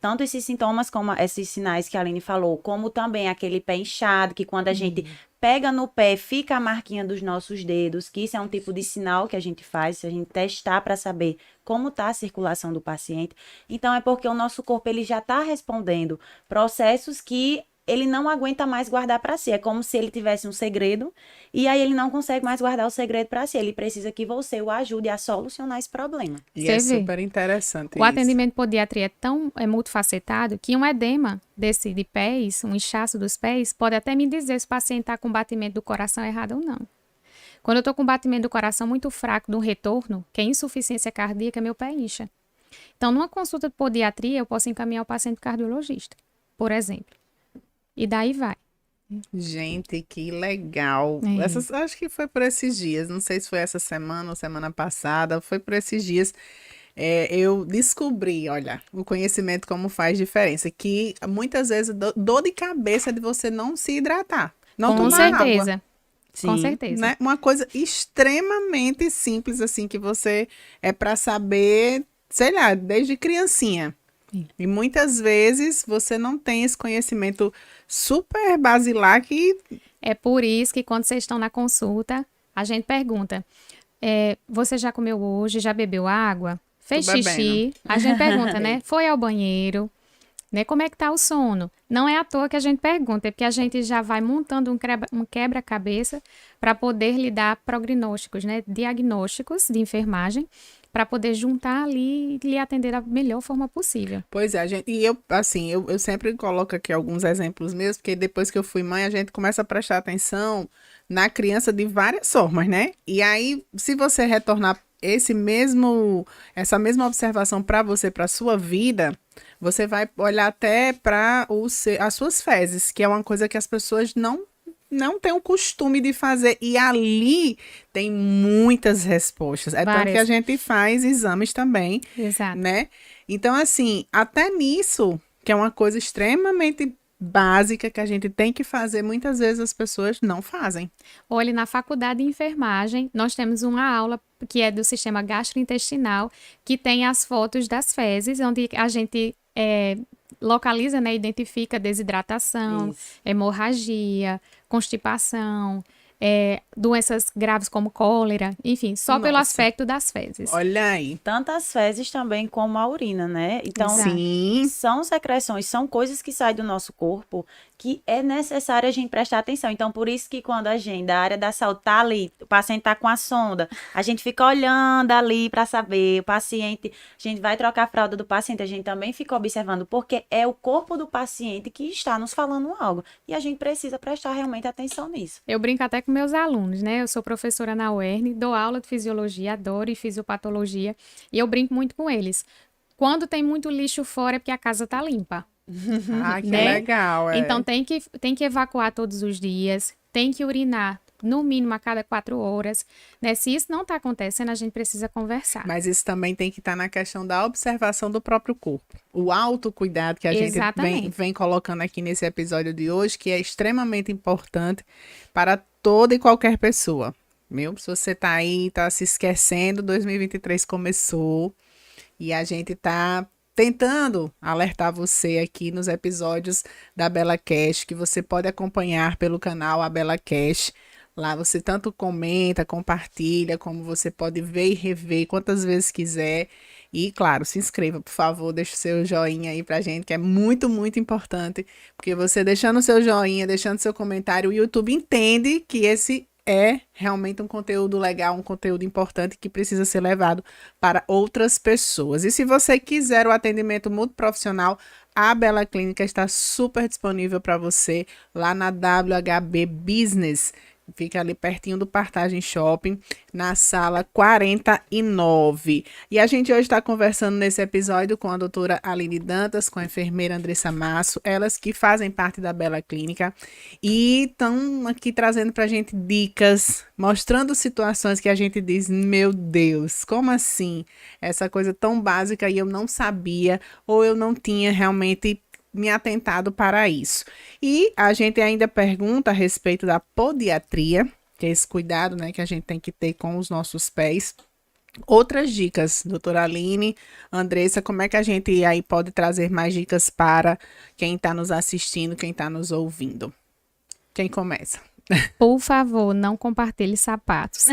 tanto esses sintomas como esses sinais que a Aline falou, como também aquele pé inchado, que quando a gente pega no pé, fica a marquinha dos nossos dedos, que isso é um tipo de sinal que a gente faz, se a gente testar para saber como está a circulação do paciente. Então, é porque o nosso corpo ele já está respondendo processos que ele não aguenta mais guardar para si. É como se ele tivesse um segredo e aí ele não consegue mais guardar o segredo para si. Ele precisa que você o ajude a solucionar esse problema. E Você é vê. super interessante O isso. atendimento de podiatria é multifacetado que um edema desse de pés, um inchaço dos pés, pode até me dizer se o paciente está com batimento do coração errado ou não. Quando eu estou com batimento do coração muito fraco, do retorno, que é insuficiência cardíaca, meu pé incha. Então, numa consulta de podiatria, eu posso encaminhar o paciente cardiologista, por exemplo. E daí vai. Gente, que legal. Acho que foi por esses dias. Não sei se foi essa semana ou semana passada. Foi por esses dias. Eu descobri, olha, o conhecimento como faz diferença. Que muitas vezes dor de cabeça é de você não se hidratar. Não Com tomar água. certeza. Com Sim, certeza. Né? Uma coisa extremamente simples, assim, que você é para saber, sei lá, desde criancinha. Sim. E muitas vezes você não tem esse conhecimento super basilar que É por isso que quando vocês estão na consulta, a gente pergunta: você já comeu hoje? Já bebeu água? Fez Tô bebendo. xixi? A gente pergunta, né? Foi ao banheiro? Né? Como é que tá o sono? Não é à toa que a gente pergunta, é porque a gente já vai montando um quebra-cabeça para poder lhe dar prognósticos, né? Diagnósticos de enfermagem, para poder juntar ali e lhe atender da melhor forma possível. Pois é, e eu, assim, eu sempre coloco aqui alguns exemplos meus, porque depois que eu fui mãe, a gente começa a prestar atenção na criança de várias formas, né? E aí, se você retornar essa mesma observação para você, para sua vida, você vai olhar até para as suas fezes, que é uma coisa que as pessoas não têm o costume de fazer. E ali tem muitas respostas. É tanto que a Várias. gente faz exames também, Exato. né? Então, assim, até nisso, que é uma coisa extremamente básica que a gente tem que fazer, muitas vezes as pessoas não fazem. Olha, na faculdade de enfermagem, nós temos uma aula que é do sistema gastrointestinal, que tem as fotos das fezes, onde a gente localiza, né, identifica desidratação, Isso. hemorragia, constipação, doenças graves como cólera, enfim, só pelo Nossa. aspecto das fezes. Olha aí. Tanto as fezes também como a urina, né? Então, Exato. Sim. são secreções, são coisas que saem do nosso corpo que é necessário a gente prestar atenção. Então, por isso que quando a gente, da área da saúde, tá ali, o paciente tá com a sonda, a gente fica olhando ali para saber, o paciente, a gente vai trocar a fralda do paciente, a gente também fica observando, porque é o corpo do paciente que está nos falando algo. E a gente precisa prestar realmente atenção nisso. Eu brinco até com meus alunos, né? Eu sou professora na UERN, dou aula de fisiologia, adoro e fisiopatologia, e eu brinco muito com eles. Quando tem muito lixo fora é porque a casa tá limpa. Ah, que Né? legal. Então tem que evacuar todos os dias, tem que urinar no mínimo a cada 4 horas, né? Se isso não está acontecendo, a gente precisa conversar. Mas isso também tem que estar na questão da observação do próprio corpo. O autocuidado que a gente Exatamente. vem colocando aqui nesse episódio de hoje, que é extremamente importante para toda e qualquer pessoa. Viu? Se você tá aí, tá se esquecendo, 2023 começou e a gente tá tentando alertar você aqui nos episódios da Bela Cash, que você pode acompanhar pelo canal A Bela Cash. Lá você tanto comenta, compartilha, como você pode ver e rever quantas vezes quiser. E, claro, se inscreva, por favor, deixe o seu joinha aí pra gente, que é muito, muito importante. Porque você deixando o seu joinha, deixando seu comentário, o YouTube entende que esse é realmente um conteúdo legal, um conteúdo importante que precisa ser levado para outras pessoas. E se você quiser o atendimento multiprofissional, a Bela Clínica está super disponível para você lá na WHB Business. Fica ali pertinho do Partage Shopping, na sala 49. E a gente hoje está conversando nesse episódio com a doutora Aline Dantas, com a enfermeira Andressa Masso, elas que fazem parte da Bela Clínica e estão aqui trazendo para a gente dicas, mostrando situações que a gente diz, meu Deus, como assim? Essa coisa tão básica e eu não sabia ou eu não tinha realmente me atentado para isso. E a gente ainda pergunta a respeito da podiatria, que é esse cuidado, né, que a gente tem que ter com os nossos pés. Outras dicas, doutora Aline, Andressa, como é que a gente aí pode trazer mais dicas para quem está nos assistindo, quem está nos ouvindo? Quem começa? Por favor, não compartilhe sapatos.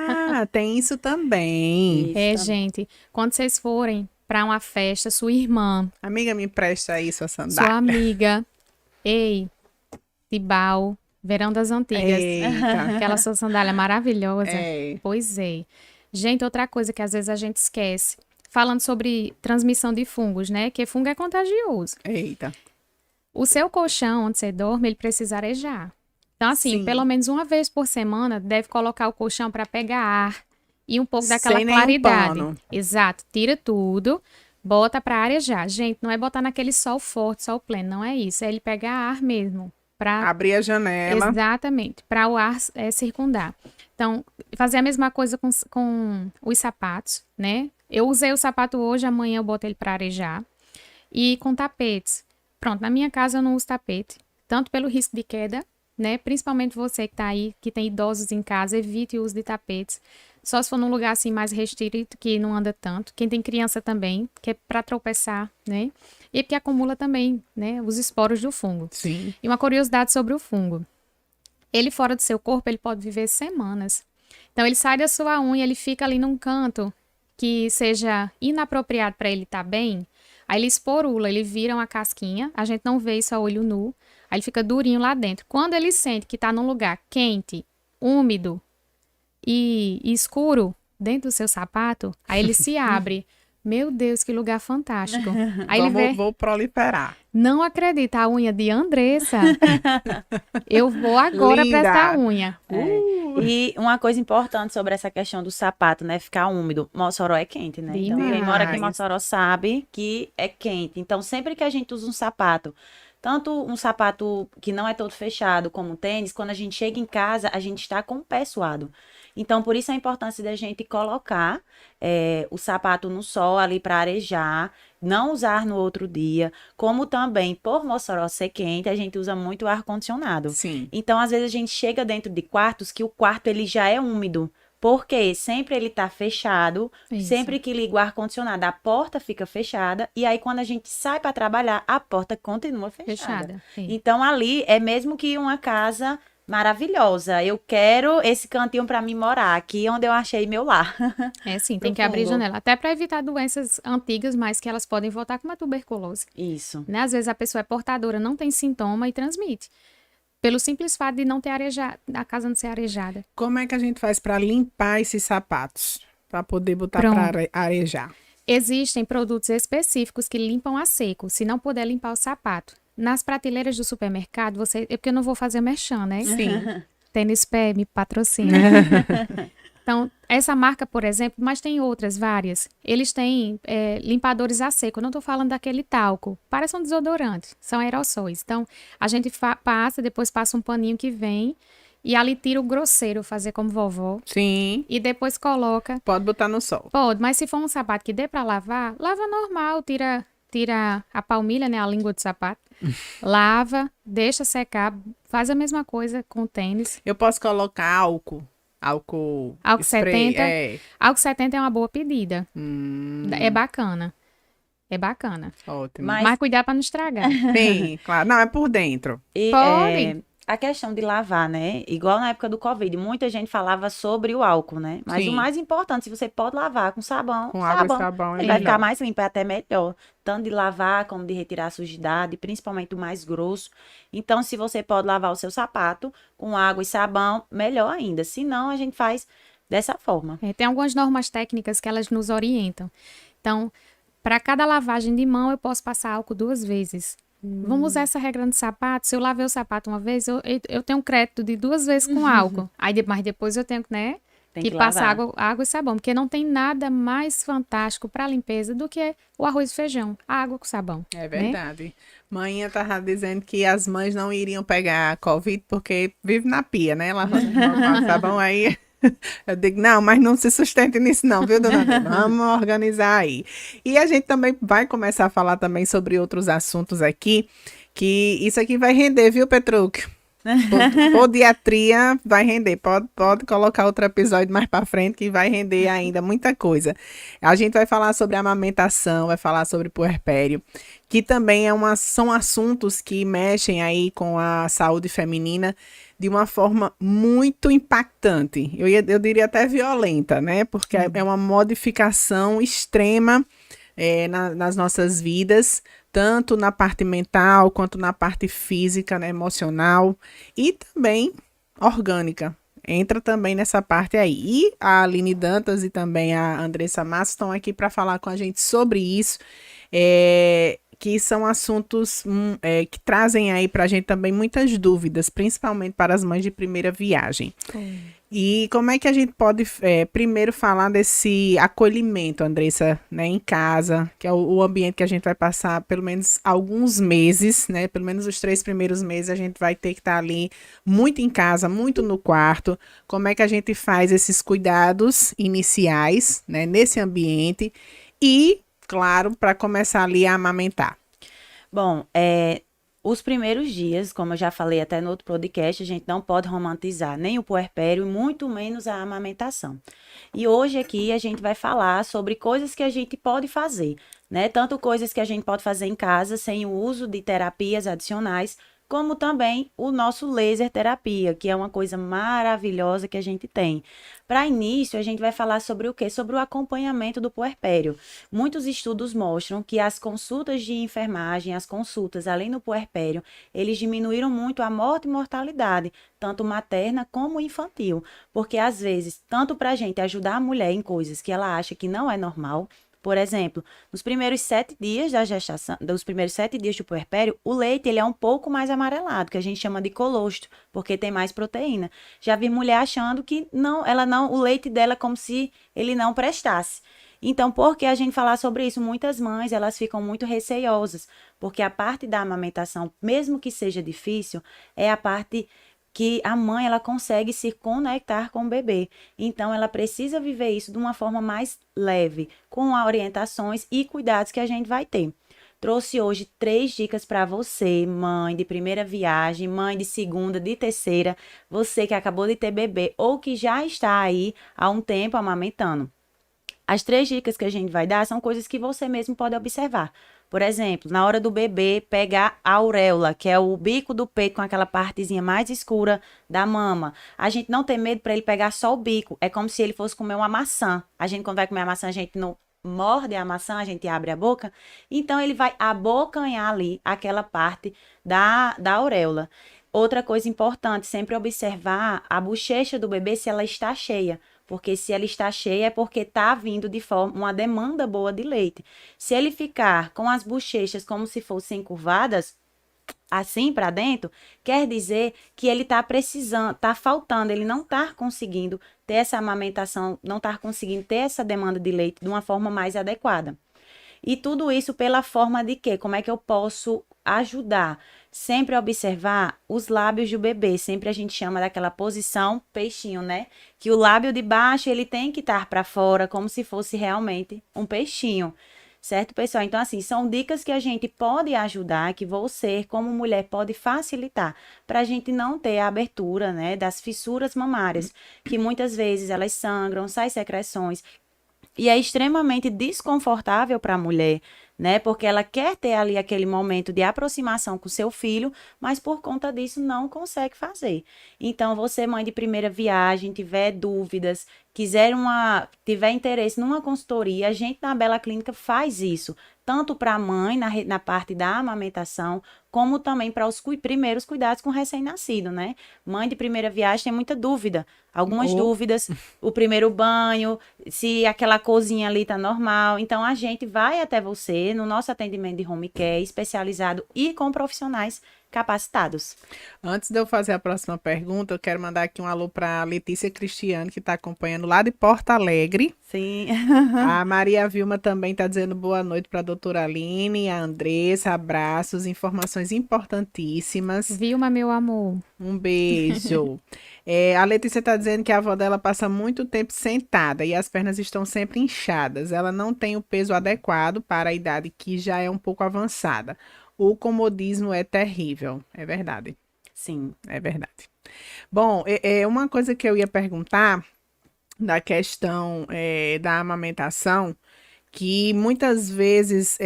Ah, tem isso também. Gente, quando vocês forem para uma festa, sua irmã, Amiga, me empresta aí sua sua sandália. amiga, ei, Tibau, Verão das Antigas, Eita. aquela sua sandália maravilhosa. É. Pois é. Gente, outra coisa que às vezes a gente esquece, falando sobre transmissão de fungos, né? Que fungo é contagioso. Eita. O seu colchão onde você dorme, ele precisa arejar. Então, assim, Sim. pelo menos uma vez por semana, deve colocar o colchão para pegar ar e um pouco daquela Sem nenhum claridade. pano. Exato. Tira tudo, bota para arejar. Gente, não é botar naquele sol forte, sol pleno, não é isso. É ele pegar ar mesmo. Pra... Abrir a janela. Exatamente, para o ar circundar. Então, fazer a mesma coisa com os sapatos, né? Eu usei o sapato hoje, amanhã eu boto ele para arejar. E com tapetes. Pronto, na minha casa eu não uso tapete, tanto pelo risco de queda, né? Principalmente você que tá aí, que tem idosos em casa, evite o uso de tapetes. Só se for num lugar assim mais restrito, que não anda tanto. Quem tem criança também, que é para tropeçar, né? E porque acumula também, né, os esporos do fungo. Sim. E uma curiosidade sobre o fungo. Ele fora do seu corpo, ele pode viver semanas. Então, ele sai da sua unha, ele fica ali num canto que seja inapropriado para ele estar bem. Aí ele esporula, ele vira uma casquinha. A gente não vê isso a olho nu. Aí ele fica durinho lá dentro. Quando ele sente que está num lugar quente, úmido e escuro dentro do seu sapato, aí ele se abre. Meu Deus, que lugar fantástico. Aí ele vê, Vou proliferar. não acredita, a unha de Andressa. Eu vou agora Linda. pra essa unha. E uma coisa importante sobre essa questão do sapato, né? Ficar úmido. Mossoró é quente, né? Então, Demais. quem mora aqui em Mossoró sabe que é quente. Então, sempre que a gente usa um sapato, tanto um sapato que não é todo fechado como um tênis, quando a gente chega em casa, a gente está com o pé suado. Então, por isso a importância da gente colocar o sapato no sol ali para arejar, não usar no outro dia, como também, por Mossoró ser quente, a gente usa muito ar-condicionado. Sim. Então, às vezes a gente chega dentro de quartos que o quarto ele já é úmido, porque sempre ele tá fechado, Isso. sempre que liga o ar-condicionado, a porta fica fechada, e aí quando a gente sai para trabalhar, a porta continua fechada. Fechada. Sim. Então, ali é mesmo que uma casa maravilhosa. Eu quero esse cantinho para mim morar, aqui onde eu achei meu lar. É sim, tem que Pro abrir fungo. janela. Até para evitar doenças antigas, mas que elas podem voltar como a tuberculose. Isso. Né? Às vezes a pessoa é portadora, não tem sintoma e transmite. Pelo simples fato de não ter arejado, a casa não ser arejada. Como é que a gente faz para limpar esses sapatos? Para poder botar Pronto. para arejar? Existem produtos específicos que limpam a seco, se não puder limpar o sapato. Nas prateleiras do supermercado, é porque eu não vou fazer merchan, né? Sim. Tênis Pé me patrocina. Então, essa marca, por exemplo, mas tem outras, várias. Eles têm limpadores a seco. Eu não estou falando daquele talco. Parece um desodorante. São aerossóis. Então, a gente passa, depois passa um paninho que vem. E ali tira o grosseiro, fazer como vovó. Sim. E depois coloca. Pode botar no sol. Pode, mas se for um sapato que dê para lavar, lava normal. Tira a palmilha, né? A língua do sapato. Lava, deixa secar. Faz a mesma coisa com o tênis. Eu posso colocar álcool. Álcool Álcool spray. 70? Álcool 70 é uma boa pedida. É bacana. é bacana. Ótimo. Mas cuidar para não estragar. Sim, claro. Não, é por dentro. E, Pode. a questão de lavar, né? Igual na época do Covid, muita gente falava sobre o álcool, né? Mas Sim. o mais importante, se você pode lavar com sabão, Com água e sabão é ele vai ficar melhor. mais limpo, é até melhor. Tanto de lavar como de retirar a sujidade, principalmente o mais grosso. Então, se você pode lavar o seu sapato com água e sabão, melhor ainda. Se não, a gente faz dessa forma. Tem algumas normas técnicas que elas nos orientam. Então, para cada lavagem de mão, eu posso passar álcool 2 vezes. Vamos usar essa regra no sapato. Se eu lavei o sapato uma vez, eu tenho um crédito de 2 vezes com álcool. Mas depois eu tenho, né, Tem que que passar lavar. água e sabão. Porque não tem nada mais fantástico para limpeza do que o arroz e feijão. Água com sabão. É né? verdade. Mãinha tava dizendo que as mães não iriam pegar a Covid porque vive na pia, né? Lavando com sabão aí. Eu digo, não, mas não se sustente nisso não, viu, dona Ana? Vamos organizar aí. E a gente também vai começar a falar também sobre outros assuntos aqui, que isso aqui vai render, viu, Petrúquio? Podiatria vai render. Pode colocar outro episódio mais para frente que vai render ainda muita coisa. A gente vai falar sobre amamentação, vai falar sobre puerpério, que também são assuntos que mexem aí com a saúde feminina de uma forma muito impactante. Eu diria até violenta, né? Porque é uma modificação extrema nas nossas vidas, tanto na parte mental, quanto na parte física, né, emocional e também orgânica. Entra também nessa parte aí. E a Aline Dantas e também a Andressa Massa estão aqui para falar com a gente sobre isso, que são assuntos que trazem aí para a gente também muitas dúvidas, principalmente para as mães de primeira viagem. E como é que a gente pode primeiro falar desse acolhimento, Andressa, né, em casa, que é o ambiente que a gente vai passar pelo menos alguns meses, né, pelo menos os 3 primeiros meses a gente vai ter que estar ali muito em casa, muito no quarto. Como é que a gente faz esses cuidados iniciais, né, nesse ambiente e, claro, para começar ali a amamentar? Bom, os primeiros dias, como eu já falei até no outro podcast, a gente não pode romantizar nem o puerpério, muito menos a amamentação. E hoje aqui a gente vai falar sobre coisas que a gente pode fazer, né? Tanto coisas que a gente pode fazer em casa sem o uso de terapias adicionais, como também o nosso laser terapia, que é uma coisa maravilhosa que a gente tem. Para início, a gente vai falar sobre o quê? Sobre o acompanhamento do puerpério. Muitos estudos mostram que as consultas de enfermagem, as consultas além do puerpério, eles diminuíram muito a morte e mortalidade, tanto materna como infantil. Porque às vezes, tanto para a gente ajudar a mulher em coisas que ela acha que não é normal, por exemplo, nos primeiros 7 dias da gestação, dos primeiros 7 dias do puerpério, o leite ele é um pouco mais amarelado, que a gente chama de colostro, porque tem mais proteína. Já vi mulher achando que o leite dela é como se ele não prestasse. Então, por que a gente falar sobre isso? Muitas mães, elas ficam muito receiosas, porque a parte da amamentação, mesmo que seja difícil, é a parte que a mãe ela consegue se conectar com o bebê. Então, ela precisa viver isso de uma forma mais leve, com orientações e cuidados que a gente vai ter. Trouxe hoje 3 dicas para você, mãe de primeira viagem, mãe de segunda, de terceira, você que acabou de ter bebê ou que já está aí há um tempo amamentando. As 3 dicas que a gente vai dar são coisas que você mesmo pode observar. Por exemplo, na hora do bebê, pegar a auréola, que é o bico do peito com aquela partezinha mais escura da mama. A gente não tem medo para ele pegar só o bico. É como se ele fosse comer uma maçã. A gente, quando vai comer a maçã, a gente não morde a maçã, a gente abre a boca. Então, ele vai abocanhar ali aquela parte da auréola. Outra coisa importante, sempre observar a bochecha do bebê se ela está cheia. Porque se ela está cheia é porque está vindo de forma uma demanda boa de leite. Se ele ficar com as bochechas como se fossem curvadas, assim para dentro, quer dizer que ele está precisando, está faltando, ele não está conseguindo ter essa amamentação, não está conseguindo ter essa demanda de leite de uma forma mais adequada. E tudo isso pela forma de quê? Como é que eu posso ajudar? Sempre observar os lábios do bebê. Sempre a gente chama daquela posição peixinho, né? Que o lábio de baixo, ele tem que estar para fora, como se fosse realmente um peixinho. Certo, pessoal? Então, assim, são dicas que a gente pode ajudar, que você, como mulher, pode facilitar, para a gente não ter a abertura, né, das fissuras mamárias, que muitas vezes elas sangram, saem secreções, e é extremamente desconfortável para a mulher, né? Porque ela quer ter ali aquele momento de aproximação com o seu filho, mas por conta disso não consegue fazer. Então, você, mãe de primeira viagem, tiver dúvidas, tiver interesse numa consultoria, a gente na Bela Clínica faz isso, tanto para a mãe na parte da amamentação, como também para os primeiros cuidados com o recém-nascido, né? Mãe de primeira viagem tem muita dúvida. Algumas dúvidas, o primeiro banho, se aquela cozinha ali tá normal. Então, a gente vai até você no nosso atendimento de home care especializado e com profissionais capacitados. Antes de eu fazer a próxima pergunta, eu quero mandar aqui um alô para Letícia Cristiano, que está acompanhando lá de Porto Alegre. Sim. A Maria Vilma também está dizendo boa noite para a doutora Aline, a Andressa, abraços, informações importantíssimas. Vilma, meu amor. Um beijo. A Letícia está dizendo que a avó dela passa muito tempo sentada e as pernas estão sempre inchadas. Ela não tem o peso adequado para a idade que já é um pouco avançada. O comodismo é terrível. É verdade. Sim. É verdade. Bom, uma coisa que eu ia perguntar da questão da amamentação, que muitas vezes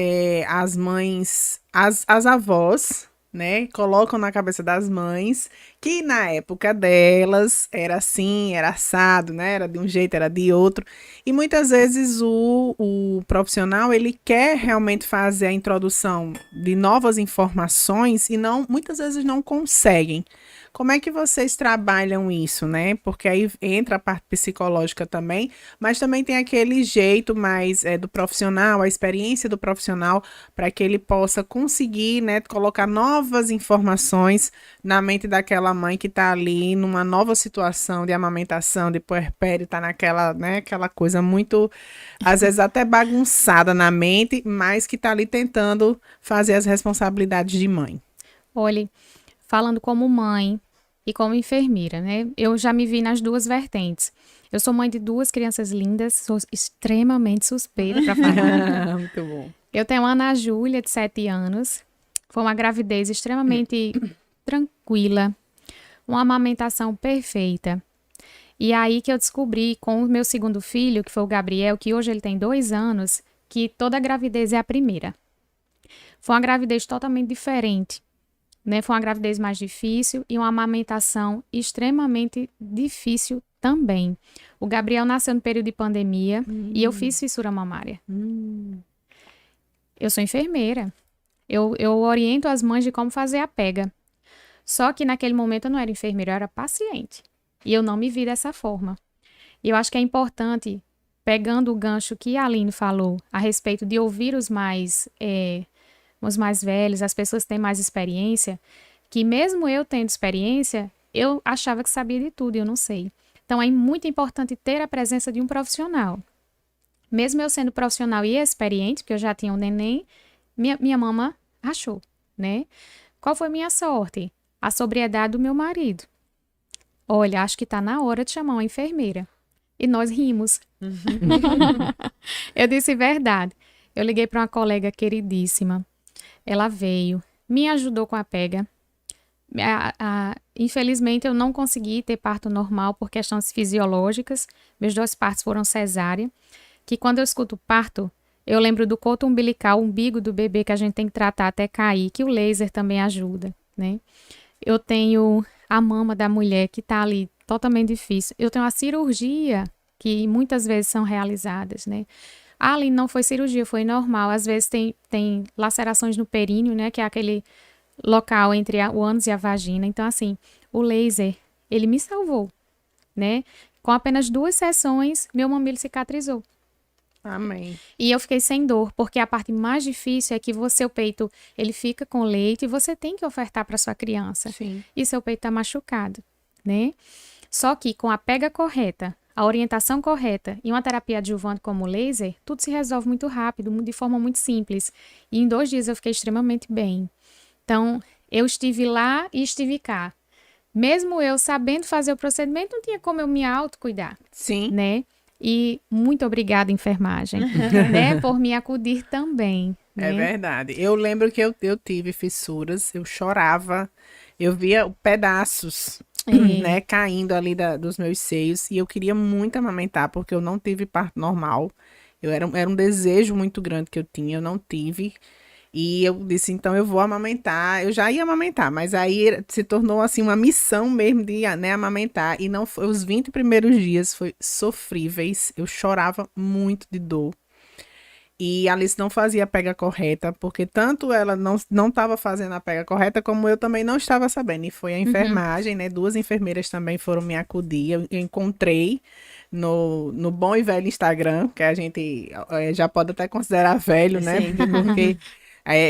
as mães, as avós, né, colocam na cabeça das mães que na época delas era assim, era assado, né, era de um jeito, era de outro, e muitas vezes o profissional, ele quer realmente fazer a introdução de novas informações e muitas vezes não conseguem. Como é que vocês trabalham isso, né? Porque aí entra a parte psicológica também, mas também tem aquele jeito mais do profissional, a experiência do profissional, para que ele possa conseguir, né, colocar novas informações na mente daquela mãe que está ali numa nova situação de amamentação, de puerpério, está naquela, né, aquela coisa muito, às vezes até bagunçada na mente, mas que está ali tentando fazer as responsabilidades de mãe. Olhe, falando como mãe e como enfermeira, né? Eu já me vi nas duas vertentes. Eu sou mãe de duas crianças lindas, sou extremamente suspeita para falar. Muito bom. Eu tenho a Ana Júlia, de 7 anos. Foi uma gravidez extremamente tranquila, uma amamentação perfeita. E aí que eu descobri com o meu segundo filho, que foi o Gabriel, que hoje ele tem 2 anos, que toda gravidez é a primeira. Foi uma gravidez totalmente diferente. Né? Foi uma gravidez mais difícil e uma amamentação extremamente difícil também. O Gabriel nasceu no período de pandemia e eu fiz fissura mamária. Eu sou enfermeira. Eu oriento as mães de como fazer a pega. Só que naquele momento eu não era enfermeira, eu era paciente. E eu não me vi dessa forma. E eu acho que é importante, pegando o gancho que a Aline falou a respeito de ouvir os mais velhos, as pessoas que têm mais experiência, que mesmo eu tendo experiência, eu achava que sabia de tudo e eu não sei. Então, é muito importante ter a presença de um profissional. Mesmo eu sendo profissional e experiente, porque eu já tinha um neném, minha mama achou, né? Qual foi minha sorte? A sobriedade do meu marido. Olha, acho que tá na hora de chamar uma enfermeira. E nós rimos. Eu disse verdade. Eu liguei para uma colega queridíssima. Ela veio, me ajudou com a pega. Infelizmente, eu não consegui ter parto normal por questões fisiológicas. Meus 2 partos foram cesárea. Que quando eu escuto parto, eu lembro do coto umbilical, o umbigo do bebê que a gente tem que tratar até cair, que o laser também ajuda, né? Eu tenho a mama da mulher que tá ali totalmente difícil. Eu tenho a cirurgia, que muitas vezes são realizadas, né? Ali não foi cirurgia, foi normal. Às vezes tem lacerações no períneo, né? Que é aquele local entre o ânus e a vagina. Então, assim, o laser, ele me salvou, né? Com apenas 2 sessões, meu mamilo cicatrizou. Amém. E eu fiquei sem dor, porque a parte mais difícil é que seu peito, ele fica com leite e você tem que ofertar para sua criança. Sim. E seu peito tá machucado, né? Só que com a pega correta, a orientação correta e uma terapia adjuvante como o laser, tudo se resolve muito rápido, de forma muito simples. E em 2 dias eu fiquei extremamente bem. Então, eu estive lá e estive cá. Mesmo eu sabendo fazer o procedimento, não tinha como eu me autocuidar. Sim. Né? E muito obrigada, enfermagem, né? Por me acudir também. É Né? verdade. Eu lembro que eu tive fissuras, eu chorava, eu via pedaços, né, caindo ali dos meus seios, e eu queria muito amamentar, porque eu não tive parto normal. Era um desejo muito grande que eu tinha, eu não tive. E eu disse, então eu vou amamentar. Eu já ia amamentar, mas aí se tornou assim uma missão mesmo de, né, amamentar. E não foi, os 20 primeiros dias foi sofríveis. Eu chorava muito de dor. E a Alice não fazia a pega correta, porque tanto ela não estava fazendo a pega correta, como eu também não estava sabendo. E foi a enfermagem, né? Duas enfermeiras também foram me acudir. Eu encontrei no bom e velho Instagram, que a gente já pode até considerar velho, né? Sim. Porque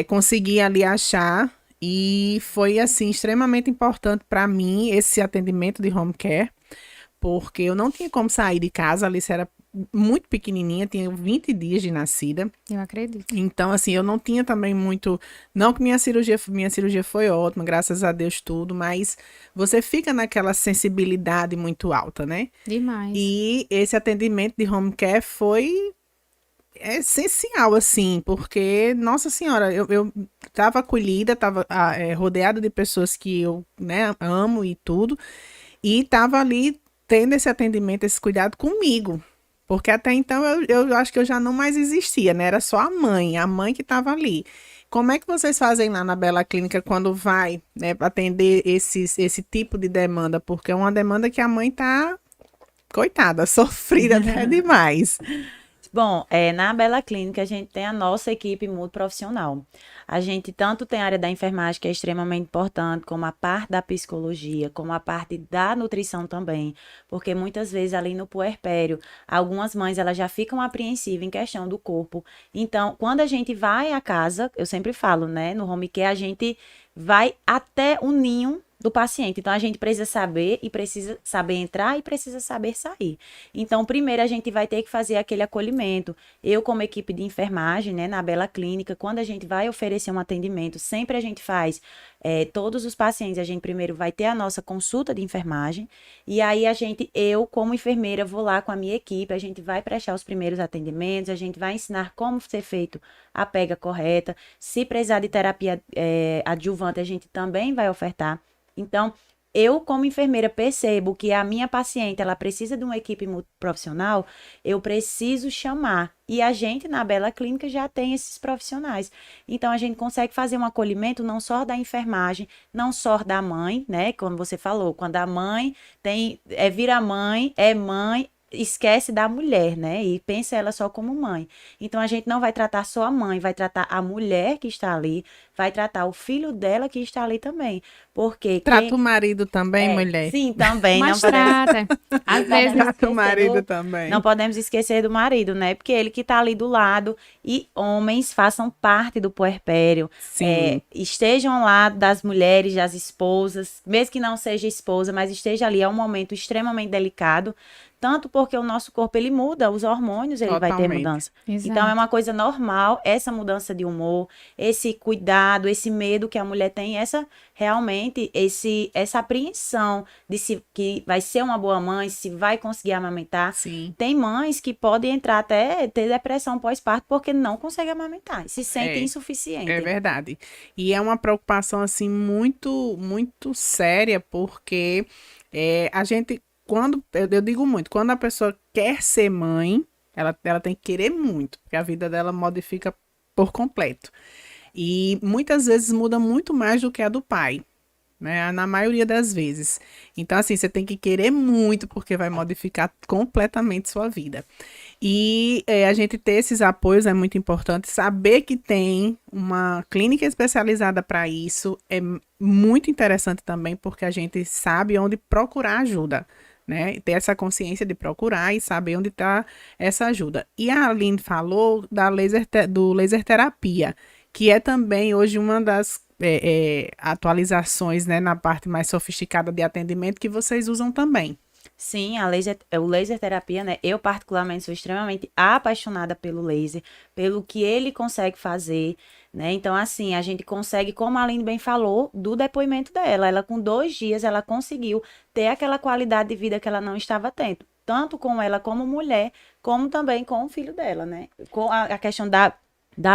consegui ali achar. E foi, assim, extremamente importante para mim esse atendimento de home care, porque eu não tinha como sair de casa. A Alice era muito pequenininha, tinha 20 dias de nascida. Eu acredito. Então, assim, eu não tinha também muito. Não que minha cirurgia foi ótima, graças a Deus, tudo, mas você fica naquela sensibilidade muito alta, né? Demais. E esse atendimento de home care foi essencial, assim, porque, nossa senhora, eu tava acolhida, tava rodeada de pessoas que eu, né, amo e tudo, e tava ali tendo esse atendimento, esse cuidado comigo. Porque até então eu acho que eu já não mais existia, né? Era só a mãe que estava ali. Como é que vocês fazem lá na Bela Clínica quando vai, né, atender esse tipo de demanda? Porque é uma demanda que a mãe tá, coitada, sofrida até demais. Bom, na Bela Clínica a gente tem a nossa equipe multiprofissional. A gente tanto tem a área da enfermagem, que é extremamente importante, como a parte da psicologia, como a parte da nutrição também, porque muitas vezes ali no puerpério, algumas mães elas já ficam apreensivas em questão do corpo. Então, quando a gente vai à casa, eu sempre falo, né, no home care a gente vai até o ninho do paciente. Então, a gente precisa saber e precisa saber entrar e precisa saber sair. Então, primeiro a gente vai ter que fazer aquele acolhimento. Eu, como equipe de enfermagem, né, na Bela Clínica, quando a gente vai oferecer um atendimento, sempre a gente faz todos os pacientes, a gente primeiro vai ter a nossa consulta de enfermagem, e aí eu, como enfermeira, vou lá com a minha equipe, a gente vai prestar os primeiros atendimentos, a gente vai ensinar como ser feito a pega correta. Se precisar de terapia adjuvante, a gente também vai ofertar. Então, eu, como enfermeira, percebo que a minha paciente, ela precisa de uma equipe multiprofissional, eu preciso chamar. E a gente, na Bela Clínica, já tem esses profissionais. Então, a gente consegue fazer um acolhimento não só da enfermagem, não só da mãe, né? Como você falou, quando a mãe vira mãe, é mãe, esquece da mulher, né? E pensa ela só como mãe. Então, a gente não vai tratar só a mãe, vai tratar a mulher que está ali, vai tratar o filho dela que está ali também. Porque Trata o marido também, mulher. sim, também. Mas trata. Às vezes, Trata o marido também. Não podemos esquecer do marido, né? Porque ele que tá ali do lado. E homens façam parte do puerpério. Sim. Estejam ao lado das mulheres, das esposas. Mesmo que não seja esposa, mas esteja ali. É um momento extremamente delicado. Tanto porque o nosso corpo, ele muda, os hormônios, ele vai ter Totalmente. mudança. Exato. Então, é uma coisa normal, essa mudança de humor, esse cuidado, esse medo que a mulher tem, realmente, essa apreensão de se que vai ser uma boa mãe, se vai conseguir amamentar. Sim. Tem mães que podem entrar até ter depressão pós-parto porque não conseguem amamentar, se sentem insuficientes. É verdade. E é uma preocupação, assim, muito, muito séria, porque a gente, eu digo muito, quando a pessoa quer ser mãe, ela tem que querer muito, porque a vida dela modifica por completo. E muitas vezes muda muito mais do que a do pai, né? Na maioria das vezes. Então, assim, você tem que querer muito, porque vai modificar completamente sua vida. E a gente ter esses apoios é muito importante. Saber que tem uma clínica especializada para isso é muito interessante também, porque a gente sabe onde procurar ajuda, né? Ter essa consciência de procurar e saber onde está essa ajuda. E a Aline falou do laser terapia, que é também hoje uma das atualizações, né, na parte mais sofisticada de atendimento que vocês usam também. Sim, o laser terapia, né? Eu particularmente sou extremamente apaixonada pelo laser, pelo que ele consegue fazer, né? Então, assim, a gente consegue, como a Aline bem falou, do depoimento dela. Ela, com 2 dias, ela conseguiu ter aquela qualidade de vida que ela não estava tendo. Tanto com ela como mulher, como também com o filho dela, né? Com a questão da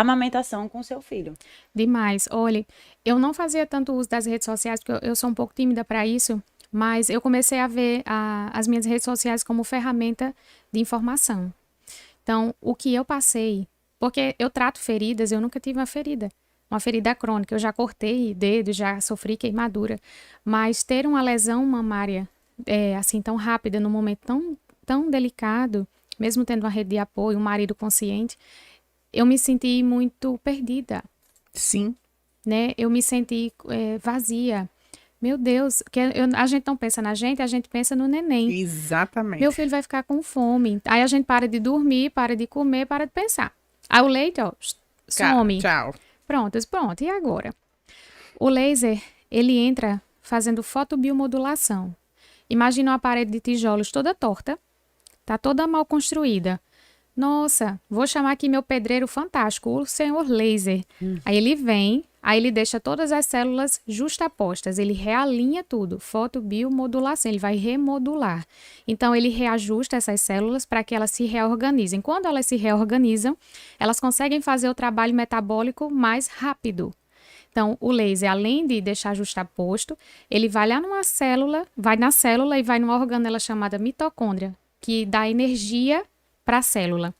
amamentação com seu filho. demais. Olha, eu não fazia tanto uso das redes sociais, porque eu sou um pouco tímida para isso, mas eu comecei a ver as minhas redes sociais como ferramenta de informação. Então, o que eu passei, porque eu trato feridas, eu nunca tive uma ferida crônica, eu já cortei dedo, já sofri queimadura, mas ter uma lesão mamária assim tão rápida, num momento tão delicado, mesmo tendo uma rede de apoio, um marido consciente, eu me senti muito perdida, Sim. né? Eu me senti vazia. Meu Deus, a gente não pensa na gente, a gente pensa no neném. Exatamente. Meu filho vai ficar com fome. Aí a gente para de dormir, para de comer, para de pensar. Aí o leite, ó, some. Tchau. Pronto, e agora? O laser, ele entra fazendo fotobiomodulação. Imagina uma parede de tijolos toda torta, tá toda mal construída. Nossa, vou chamar aqui meu pedreiro fantástico, o senhor laser. Aí ele vem, aí ele deixa todas as células justapostas, ele realinha tudo, fotobiomodulação, ele vai remodular. Então ele reajusta essas células para que elas se reorganizem. Quando elas se reorganizam, elas conseguem fazer o trabalho metabólico mais rápido. Então, o laser, além de deixar justaposto, ele vai lá numa célula, vai na célula e vai numa organela chamada mitocôndria, que dá energia para a célula.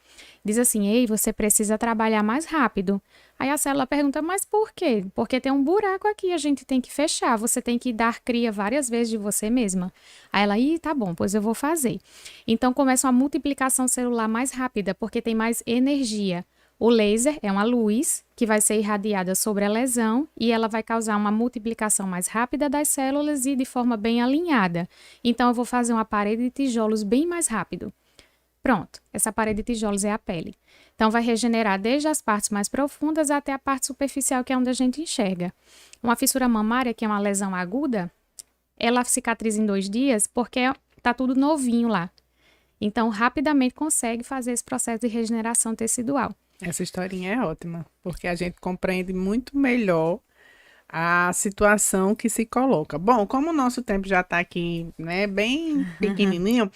Diz assim, ei, você precisa trabalhar mais rápido. Aí a célula pergunta, mas por quê? Porque tem um buraco aqui, a gente tem que fechar, você tem que dar cria várias vezes de você mesma. Aí ela, tá bom, pois eu vou fazer. Então começa uma multiplicação celular mais rápida, porque tem mais energia. O laser é uma luz que vai ser irradiada sobre a lesão e ela vai causar uma multiplicação mais rápida das células e de forma bem alinhada. Então eu vou fazer uma parede de tijolos bem mais rápido. Pronto, essa parede de tijolos é a pele. Então, vai regenerar desde as partes mais profundas até a parte superficial, que é onde a gente enxerga. Uma fissura mamária, que é uma lesão aguda, ela cicatriza em 2 dias porque tá tudo novinho lá. Então, rapidamente consegue fazer esse processo de regeneração tecidual. Essa historinha é ótima, porque a gente compreende muito melhor a situação que se coloca. Bom, como o nosso tempo já está aqui, né, bem pequenininho,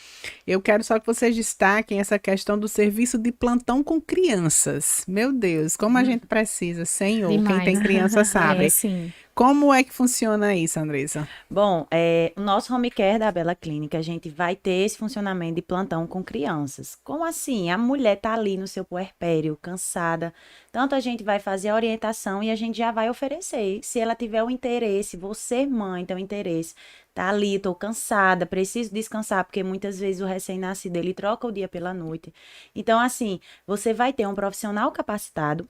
eu quero só que vocês destaquem essa questão do serviço de plantão com crianças. Meu Deus, como a gente precisa, Senhor, Demais. quem tem criança sabe. Sim. Como é que funciona isso, Andressa? Bom, o nosso home care da Bela Clínica, a gente vai ter esse funcionamento de plantão com crianças. Como assim? A mulher tá ali no seu puerpério, cansada. Tanto a gente vai fazer a orientação e a gente já vai oferecer. Se ela tiver o interesse, você, mãe, tem o interesse, tá ali, tô cansada, preciso descansar, porque muitas vezes o recém-nascido, ele troca o dia pela noite. Então, assim, você vai ter um profissional capacitado,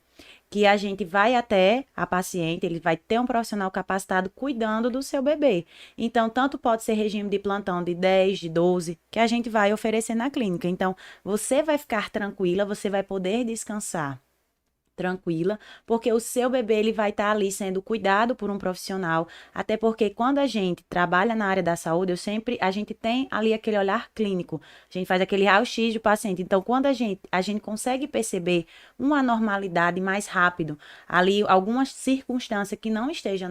que a gente vai até a paciente, ele vai ter um profissional capacitado cuidando do seu bebê. Então, tanto pode ser regime de plantão de 10, de 12, que a gente vai oferecer na clínica. Então, você vai ficar tranquila, você vai poder descansar tranquila, porque o seu bebê ele vai estar ali sendo cuidado por um profissional, até porque quando a gente trabalha na área da saúde, a gente tem ali aquele olhar clínico, a gente faz aquele raio-x do paciente, então quando a gente consegue perceber uma anormalidade mais rápido, ali alguma circunstância que não esteja,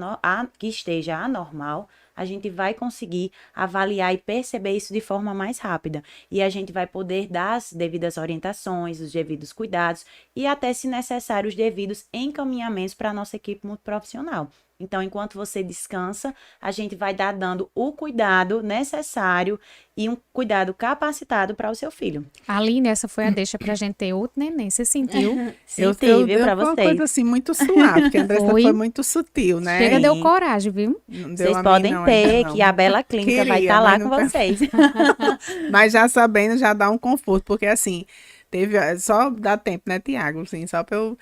que esteja anormal, a gente vai conseguir avaliar e perceber isso de forma mais rápida. E a gente vai poder dar as devidas orientações, os devidos cuidados e até, se necessário, os devidos encaminhamentos para a nossa equipe multiprofissional. Então, enquanto você descansa, a gente vai dando o cuidado necessário e um cuidado capacitado para o seu filho. Aline, essa foi a deixa pra gente ter outro neném. Você sentiu? Senti, viu, para Foi uma vocês. coisa assim muito suave, porque a Andressa foi muito sutil, né? Chega, Sim. deu coragem, viu? Não deu Vocês a mim, podem não, ter, ainda não. que a Bela Clínica vai Queria, estar lá mas com não vocês. Mas já sabendo, já dá um conforto, porque assim, só dá tempo, né, Tiago? Assim, só pra eu.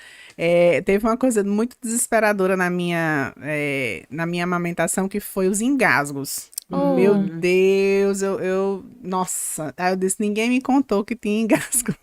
Teve uma coisa muito desesperadora na minha amamentação, que foi os engasgos. Oh. Meu Deus, nossa, aí eu disse, ninguém me contou que tinha engasgo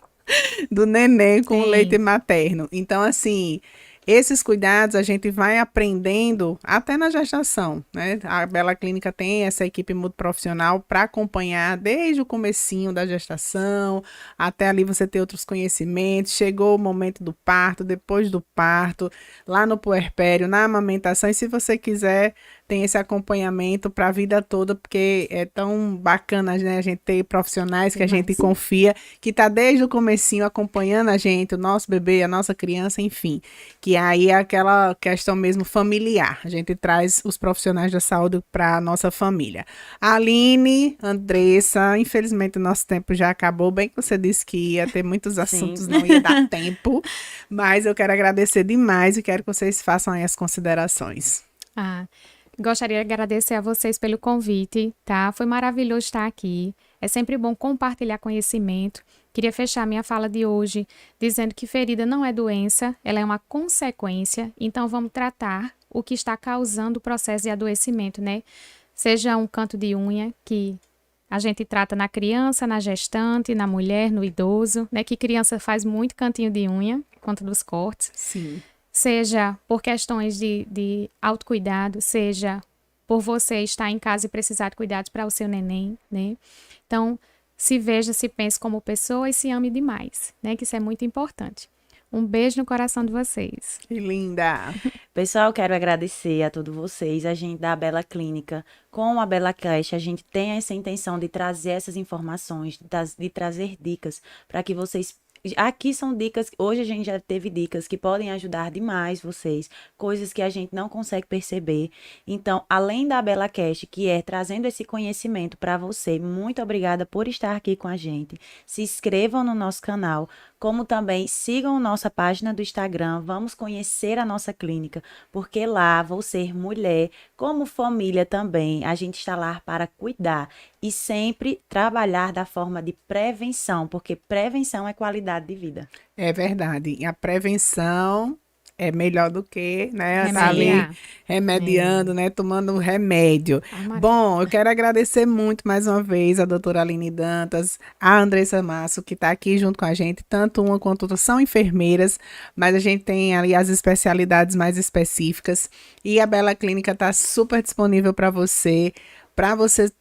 do neném com o Sim. leite materno. Então, assim, esses cuidados a gente vai aprendendo até na gestação, né? A Bela Clínica tem essa equipe multiprofissional para acompanhar desde o comecinho da gestação, até ali você ter outros conhecimentos, chegou o momento do parto, depois do parto, lá no puerpério, na amamentação, e se você quiser tem esse acompanhamento para a vida toda, porque é tão bacana, né, a gente ter profissionais que a gente confia, que tá desde o comecinho acompanhando a gente, o nosso bebê, a nossa criança, enfim, que aí é aquela questão mesmo familiar, a gente traz os profissionais da saúde para a nossa família. Aline, Andressa, infelizmente o nosso tempo já acabou, bem que você disse que ia ter muitos assuntos, não ia dar tempo, mas eu quero agradecer demais e quero que vocês façam aí as considerações. Gostaria de agradecer a vocês pelo convite, tá? Foi maravilhoso estar aqui. É sempre bom compartilhar conhecimento. Queria fechar minha fala de hoje dizendo que ferida não é doença, ela é uma consequência. Então, vamos tratar o que está causando o processo de adoecimento, né? Seja um canto de unha, que a gente trata na criança, na gestante, na mulher, no idoso, né? Que criança faz muito cantinho de unha, por conta dos cortes. Sim. Seja por questões de autocuidado, seja por você estar em casa e precisar de cuidados para o seu neném, né? Então, se veja, se pense como pessoa e se ame demais, né? Que isso é muito importante. Um beijo no coração de vocês. Que linda! Pessoal, quero agradecer a todos vocês, a gente da Bela Clínica. Com a Bela Cash, a gente tem essa intenção de trazer essas informações, de trazer dicas para que vocês... Aqui são dicas, hoje a gente já teve dicas que podem ajudar demais vocês, coisas que a gente não consegue perceber. Então, além da Bela Cash, que é trazendo esse conhecimento para você, muito obrigada por estar aqui com a gente. Se inscrevam no nosso canal, como também sigam nossa página do Instagram, vamos conhecer a nossa clínica, porque lá, você, mulher, como família também, a gente está lá para cuidar e sempre trabalhar da forma de prevenção, porque prevenção é qualidade de vida. É verdade. E a prevenção é melhor do que, né, tá ali Remediar. remediando, né, tomando remédio. Bom, eu quero agradecer muito mais uma vez a doutora Aline Dantas, a Andressa Masso, que está aqui junto com a gente, tanto uma quanto outra são enfermeiras, mas a gente tem ali as especialidades mais específicas e a Bela Clínica está super disponível para você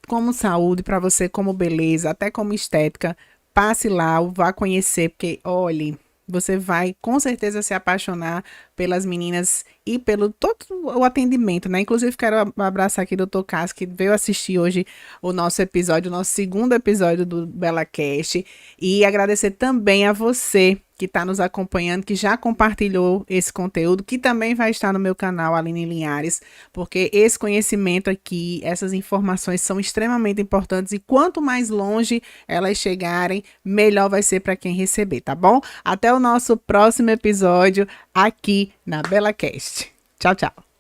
como saúde, para você como beleza, até como estética. Passe lá, vá conhecer, porque, olhe, você vai com certeza se apaixonar pelas meninas e pelo todo o atendimento, né? Inclusive, quero abraçar aqui o Dr. Cássio, que veio assistir hoje o nosso episódio, o nosso segundo episódio do BelaCast, e agradecer também a você que está nos acompanhando, que já compartilhou esse conteúdo, que também vai estar no meu canal, Aline Linhares, porque esse conhecimento aqui, essas informações são extremamente importantes e quanto mais longe elas chegarem, melhor vai ser para quem receber, tá bom? Até o nosso próximo episódio aqui na BelaCast. Tchau, tchau.